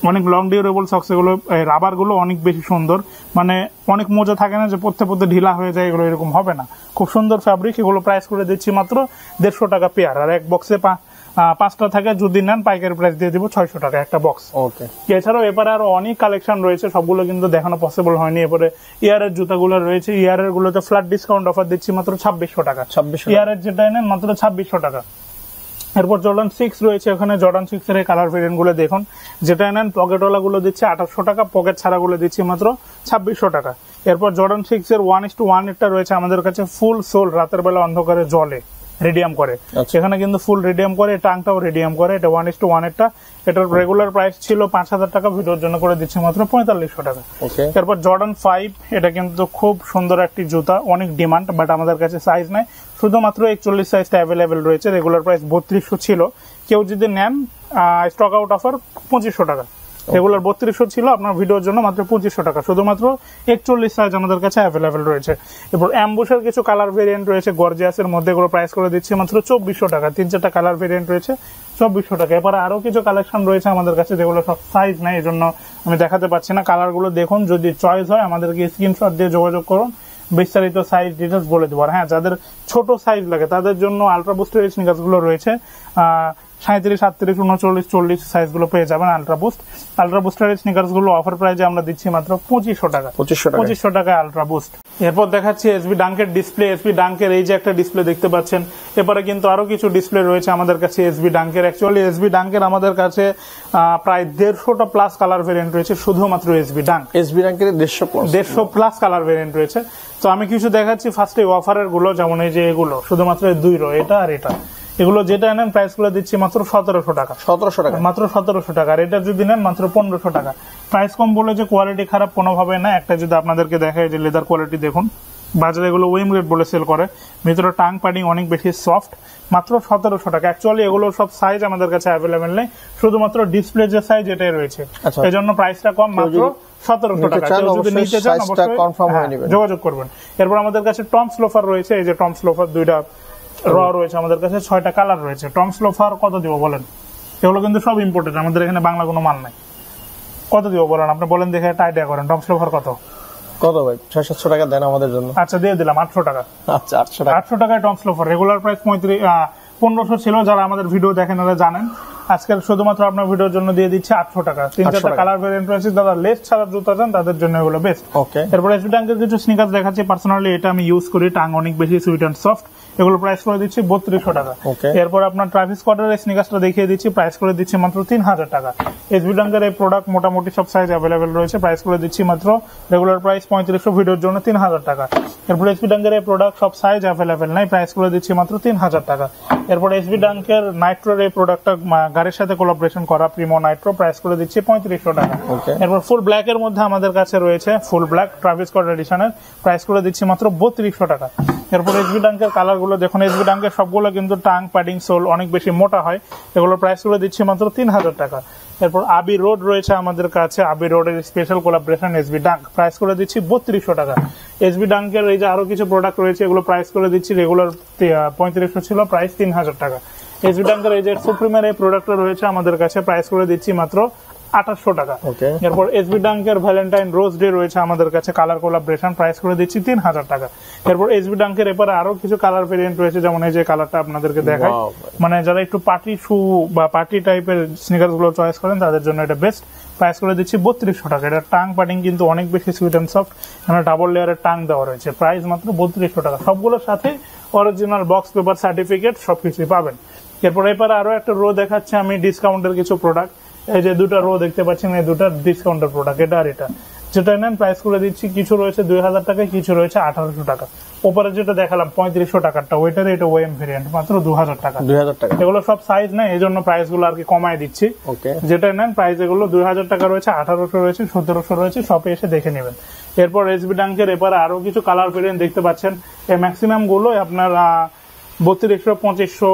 অনেক লং ডিউরেবল সক্স, এগুলো রাবার গুলো অনেক বেশি সুন্দর, মানে অনেক মজা থাকে না যে পড়তে পড়তে ঢিলা হয়ে যায়, এগুলো এরকম হবে না, খুব সুন্দর ফ্যাব্রিক। এগুলো প্রাইস করে দিচ্ছি মাত্র 150 টাকা পেয়ার, আর এক বক্সে 5টা থাকে, যদি নেন পাইকারি প্রাইস দিয়ে দিব 600 টাকা একটা বক্স। ওকে, এছাড়াও এবারে আরো অনেক কালেকশন রয়েছে, সবগুলো কিন্তু দেখানো পসিবল হয়নি। এবারে ইয়ারের জুতাগুলো রয়েছে, ইয়ারের গুলোতে ফ্ল্যাট ডিসকাউন্ট অফার দিচ্ছি মাত্র 2600 টাকা, 2600 ইয়ারের যেটা নেন মাত্র 2600 টাকা। এরপর জর্ডান 6 রয়েছে, ওখানে জর্ডান 6 এর কালার ভেরিয়েন্ট গুলো দেখুন, যেটা নেন পকেটওয়ালা গুলো দিচ্ছে 2800 টাকা, পকেট ছাড়া গুলো দিচ্ছি মাত্র 2600 টাকা। এরপর জর্ডান 6 এর 1:1 একটা রয়েছে আমাদের কাছে, ফুল সোল, রাতের বেলা অন্ধকারে জলে রেডিয়াম করে, সেখানে কিন্তু ফুল রেডিয়াম করে, টাংটাও রেডিয়াম করে, এটা 1:1 একটা। এটার রেগুলার প্রাইস ছিল 5000 টাকা, ভিডিওর জন্য করে দিচ্ছে মাত্র 4500 টাকা। এরপর জর্ডান 5, এটা কিন্তু খুব সুন্দর একটি জুতা, অনেক ডিমান্ড, বাট আমাদের কাছে সাইজ নাই, শুধুমাত্র 41 সাইজটা অ্যাভেলেবেল রয়েছে। রেগুলার প্রাইস 3200 ছিল, কেউ যদি নেন স্টক আউট অফার 2500 টাকা, রেগুলার 3200 ছিল, আপনার ভিডিওর জন্য মাত্র 2500 টাকা, শুধুমাত্র 41 সাইজ আমাদের কাছে অ্যাভেলেবেল রয়েছে। এরপর অ্যাম্বুশের কিছু কালার ভেরিয়েন্ট রয়েছে গর্জিয়াসের মধ্যে, এগুলো প্রাইস করে দিচ্ছি মাত্র 2400 টাকা, 3-4টা কালার ভেরিয়েন্ট রয়েছে 2400 টাকা। এরপর আরো কিছু কালেকশন রয়েছে আমাদের কাছে, যেগুলো সব সাইজ নাই, এই জন্য আমি দেখাতে পারছি না। কালারগুলো দেখুন, যদি চয়েস হয় আমাদেরকে স্ক্রিনশট দিয়ে যোগাযোগ করুন, বিস্তারিত সাইজ ডিটেলস বলে দেবো। আর হ্যাঁ, যাদের ছোট সাইজ লাগে তাদের জন্য আলট্রা বুস্টের স্নিকার্স গুলো রয়েছে, 37, 38, 39, 40 সাইজ গুলো পেয়ে যাবেন আলট্রা বুস্টের স্নিকার্স গুলো অফার প্রাইজে আমরা দিচ্ছি মাত্র 2500 টাকা, 2500 টাকায় আলট্রা বুস্ট। এরপর দেখাচ্ছি এসবি ডাঙ্কের ডিসপ্লে। এসবি ডাঙ্কের এই যে একটা ডিসপ্লে দেখতে পাচ্ছেন, এরপরে কিন্তু আরো কিছু ডিসপ্লে রয়েছে আমাদের কাছে এসবি ডাঙ্কের। অ্যাকচুয়ালি এসবি ডাঙ্কের আমাদের কাছে প্রায় 150টা প্লাস কালার ভেরিয়েন্ট রয়েছে, শুধুমাত্র এসবি ডাঙ্কের 150 প্লাস কালার ভেরিয়েন্ট রয়েছে। তো আমি কিছু দেখাচ্ছি ফার্স্টে অফারের গুলো, যেমন এই যে এগুলো শুধুমাত্র 2 রো, এটা আর এটা, এগুলো যেটা নেন প্রাইস গুলো দিচ্ছি মাত্র 1700 টাকা, মাত্র 1700 টাকা। আর এটা যদি নেন মাত্র 1500 টাকা। প্রাইস কম বলে যে কোয়ালিটি খারাপ কোনোভাবে না। একটা যদি আপনাদেরকে দেখায় যে লেদার কোয়ালিটি দেখুন, বাজারে এগুলো ওয়েম রেট বলে সেল করে, ভিতরে টাং প্যাডিং অনেক বেশি সফট, মাত্র 1700 টাকা। অ্যাকচুয়ালি এগুলো সব সাইজ আমাদের কাছে অ্যাভেলেবেল নেই, শুধুমাত্র ডিসপ্লে যে সাইজ এটাই রয়েছে, এই জন্য প্রাইসটা কম, মাত্র 1700 টাকা। যদি নিতে চান অবশ্যই যোগাযোগ করবেন। এরপর আমাদের কাছে টমস লোফার রয়েছে, এই যে টমস লোফার 2টা র রয়েছে আমাদের কাছে, 6টা কালার রয়েছে। টমস লোফার কত দিব বলেন? এগুলো কিন্তু সব ইম্পোর্টেড, আমাদের এখানে বাংলা কোনো মাল নাই। কত দিব বলেন? আপনি বলেন দেখে, একটা আইডিয়া করেন। টমস লোফার কত ভাই? 600-700 টাকা দেন আমাদের জন্য। আচ্ছা, দিয়ে দিলাম 800 টাকা। আচ্ছা, 800 টাকায় টমস লোফার। রেগুলার প্রাইস 1500 ছিল, যারা আমাদের ভিডিও দেখেন তারা জানেন। আজকাল শুধুমাত্র আপনার ভিডিওর জন্য দিয়ে দিচ্ছে 800 টাকা। 3-4টা কালার ভেরিয়েন্ট রয়েছে, যারা লেস ছাড়া জুতা চান তাদের জন্য এগুলো বেস্ট। এরপর এসবি ডাঙ্কের কিছু স্নিকার্স দেখাচ্ছি। পার্সোনালি এটা আমি ইউজ করি, টাং অনেক বেশি সুইট অ্যান্ড সফট, এগুলো প্রাইস করে দিচ্ছি 3200 টাকা। এরপর আপনার ট্রাভিস স্কটের স্নিকার্সটা দেখিয়ে দিচ্ছি, প্রাইস করে দিচ্ছি মাত্র 3000 টাকা। এসবি ডাঙ্কের এই প্রোডাক্ট মোটামুটি সব সাইজ অ্যাভেলেবেল রয়েছে, প্রাইস করে দিচ্ছি মাত্র, রেগুলার প্রাইস 3500, ভিডিওর জন্য 3000 টাকা। এরপর এসবি ডাঙ্কের এই প্রোডাক্ট সব সাইজ অ্যাভেলেবেল নাই, প্রাইস করে দিচ্ছি মাত্র 3000 টাকা। এরপর এসবি ডাঙ্কের নাইট্রোর এই প্রোডাক্টটা গাড়ির সাথে কোলাবোরেশন করা, প্রিমো নাইট্রো, প্রাইস করে দিচ্ছি 3500 টাকা। এরপর ফুল ব্ল্যাক এর মধ্যে আমাদের কাছে রয়েছে ফুল ব্ল্যাক ট্রাভিস স্কট এডিশনের, প্রাইস করে দিচ্ছি মাত্র 3200 টাকা। এরপর এসবি ডাঙ্কের কালার গুলো দেখুন, এসবি ডাঙ্কের সবগুলো কিন্তু টাং প্যাডিং সোল অনেক বেশি মোটা হয়, এগুলো প্রাইস করে দিচ্ছি মাত্র 3000 টাকা। এরপর আবি রোড রয়েছে আমাদের কাছে, আবি রোডের special collaboration SB dung, price করে দিচ্ছি 3200 টাকা। এসবি ডাঙ্কের এই যে আরো কিছু প্রোডাক্ট রয়েছে, এগুলো প্রাইস করে দিচ্ছি, রেগুলার 3500 ছিল, প্রাইস 3000 টাকা। এসবি ডাঙ্কের এই যে সুপ্রিমের এই প্রোডাক্টটা রয়েছে আমাদের কাছে, প্রাইস করে দিচ্ছি মাত্র 2800 টাকা। এরপর এসবি ডাঙ্কের ভ্যালেন্টাইন রোজ ডে রয়েছে আমাদের কাছে, কালার কোলাবোরেশন, প্রাইস করে দিচ্ছি 3000 টাকা। এরপর এসবি ডাঙ্কের এরপরে আরো কিছু কালার ভেরিয়েন্ট রয়েছে, যেমন এই যে কালারটা আপনাদেরকে দেখাই, মানে যারা একটু পার্টি শু বা পার্টি টাইপের স্নিকার্স গুলো চয়েস করেন তাদের জন্য এটা বেস্ট, প্রাইস করে দিচ্ছি 3200 টাকা। এটা টাং প্যাডিং কিন্তু অনেক বেশি সুইট অ্যান্ড সফট, এখানে ডাবল লেয়ারের টাং দেওয়া রয়েছে, প্রাইস মাত্র 3200 টাকা। সবগুলোর সাথে অরিজিনাল বক্স পেপার সার্টিফিকেট সবকিছুই পাবেন। এরপর এরপরে আরো একটা রো দেখাচ্ছে আমি ডিসকাউন্টের কিছু প্রোডাক্ট, এই যে 2টা রো দেখতে পাচ্ছেন, এই 2টা ডিসকাউন্টের প্রোডাক্ট, এটা আর এটা, যেটা নেন প্রাইস করে দিচ্ছি, কিছু রয়েছে 2000 টাকা, কিছু রয়েছে 1800 টাকা। ওপরে যেটা দেখালাম 3500 টাকারটা, ওইটার এটা ওএম ভেরিয়েন্ট, মাত্র 2000 টাকা। এগুলো সব সাইজ নেই, এই জন্য প্রাইস গুলো আর কি কমায় দিচ্ছি। যেটা নেন প্রাইস এগুলো 2000 টাকা রয়েছে, 1800 রয়েছে, 1700 রয়েছে, শপে এসে দেখে নেবেন। এরপর এসবি ডাঙ্কের এরপরে আরো কিছু কালার ভেরিয়েন্ট দেখতে পাচ্ছেন, এই ম্যাক্সিমাম গুলো আপনার 3200, 2500,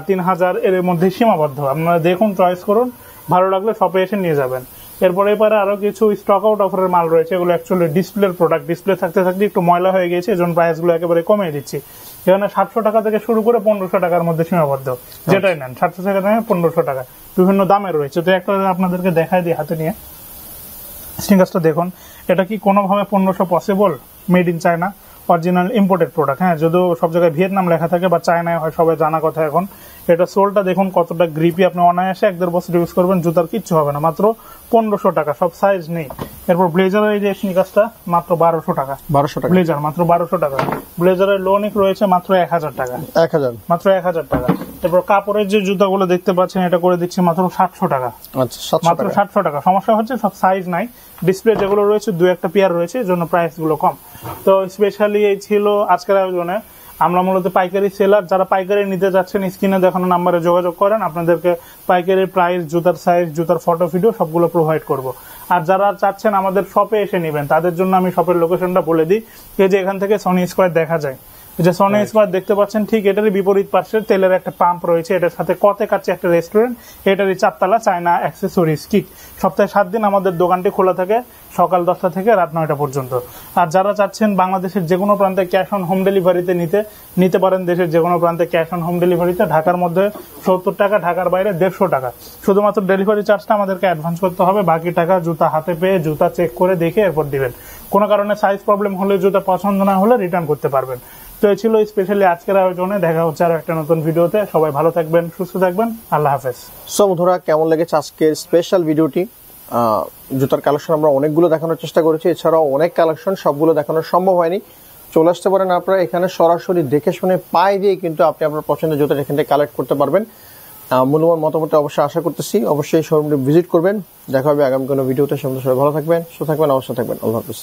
3000 এর মধ্যে সীমাবদ্ধ। আপনারা দেখুন, চয়েস করুন, ভালো লাগলে শপে এসে নিয়ে যাবেন। এরপরে এবারে আরো কিছু স্টক আউট অফারের মাল রয়েছে, এগুলো অ্যাকচুয়ালি ডিসপ্লের প্রোডাক্ট, ডিসপ্লে থাকতে থাকতে একটু ময়লা হয়ে গেছে, এজন্য প্রাইস গুলো একেবারে কমিয়ে দিচ্ছি। এখানে 700 টাকা থেকে শুরু করে 1500 টাকার মধ্যে সীমাবদ্ধ, যেটাই নেন 700 টাকা থেকে 1500 টাকা, বিভিন্ন দামে রয়েছে। তো একটা আপনাদেরকে দেখাই দিই হাতে নিয়ে, স্নিকার্সটা দেখুন, এটা কি কোনোভাবে 1500 possible? Made in China, original imported product. হ্যাঁ, যদিও সব জায়গায় ভিয়েতনাম লেখা থাকে বা চায়নায় হয়, সবাই জানা কথা। এখন এটা সোলটা দেখুন কতটা গ্রিপি, আপনি অনায়াসে 1-1.5 বছর ইউজ করবেন, জুতার কিচ্ছু হবে না, মাত্র 1500 টাকা, সব সাইজ নেই। এরপর ব্লেজারের এই যে স্নিকার্সটা মাত্র 1200 টাকা, 1200 টাকা ব্লেজার মাত্র 1200 টাকা। ব্লেজারের লোনিক রয়েছে মাত্র 1000 টাকা, 1000, মাত্র 1000 টাকা। এরপর কাপড়ের যে জুতাগুলো দেখতে পাচ্ছেন, এটা করে দিচ্ছি মাত্র 700 টাকা, আচ্ছা 700 মাত্র টাকা। 700 টাকা। সমস্যা হচ্ছে সব সাইজ নাই, ডিসপ্লে যেগুলো রয়েছে 2-1টা পেয়ার রয়েছে, এর জন্য প্রাইস গুলো কম। তো স্পেশালি এই ছিল আজকের আয়োজনে। আমরা মূলত পাইকারি সেলার, যারা পাইকারি নিতে যাচ্ছেন স্ক্রিনে দেখানো নাম্বারে যোগাযোগ করেন, আপনাদেরকে পাইকারি প্রাইস, জুতার সাইজ, জুতার ফটো ভিডিও সবগুলো প্রোভাইড করব। আর যারা চাচ্ছেন আমাদের শপে এসে নেবেন, তাদের জন্য আমি শপের লোকেশনটা বলে দিই। এই যে এখান থেকে সনি স্কয়ার দেখা যায়, যে সনি স্কয়ার দেখতে পাচ্ছেন, ঠিক এটারই বিপরীত পাশে তেলের একটা পাম্প রয়েছে, এটার সাথে কতে কাছে একটা রেস্টুরেন্ট, এটারই 4 তলা, চায়না অ্যাক্সেসরিজ কিক। সপ্তাহে 7 দিন আমাদের দোকানটি খোলা থাকে, সকাল 10টা থেকে রাত 9টা পর্যন্ত। আর যারা চাচ্ছেন বাংলাদেশের যে কোনো প্রান্তে ক্যাশ অন হোম ডেলিভারিতে নিতে পারেন, দেশের যে কোনো প্রান্তে ক্যাশ অন হোম ডেলিভারিতে। ঢাকার মধ্যে 70 টাকা, ঢাকার বাইরে 150 টাকা। শুধুমাত্র ডেলিভারি চার্জটা আমাদেরকে অ্যাডভান্স করতে হবে, বাকি টাকা জুতা হাতে পেয়ে, জুতা চেক করে দেখে এরপর দিবেন। কোনো কারণে সাইজ প্রবলেম হলে, জুতা পছন্দ না হলে রিটার্ন করতে পারবেন। তো এই ছিল স্পেশালি আজকের আয়োজনে। দেখা হচ্ছে আর একটা নতুন ভিডিওতে। সবাই ভালো থাকবেন, সুস্থ থাকবেন, আল্লাহ হাফেজ। সো বন্ধুরা, কেমন লেগেছে আজকের স্পেশাল ভিডিওটি? জুতার কালেকশন আমরা অনেকগুলো দেখানোর চেষ্টা করেছি, এছাড়াও অনেক কালেকশন, সবগুলো দেখানো সম্ভব হয়নি। চলে আসতে পারেন আপনারা এখানে, সরাসরি দেখে শুনে পায়ে দিয়ে কিন্তু আপনি আপনার পছন্দের জুতা এখান থেকে কালেক্ট করতে পারবেন। মূল্যবান মতামত অবশ্যই আশা করতেছি, অবশ্যই শোরুমটি ভিজিট করবেন। দেখা হবে আগামী কোনো ভিডিওতে। সবাই ভালো থাকবেন, সুস্থ থাকবেন, অবশ্যই থাকবেন। আল্লাহ হাফেজ।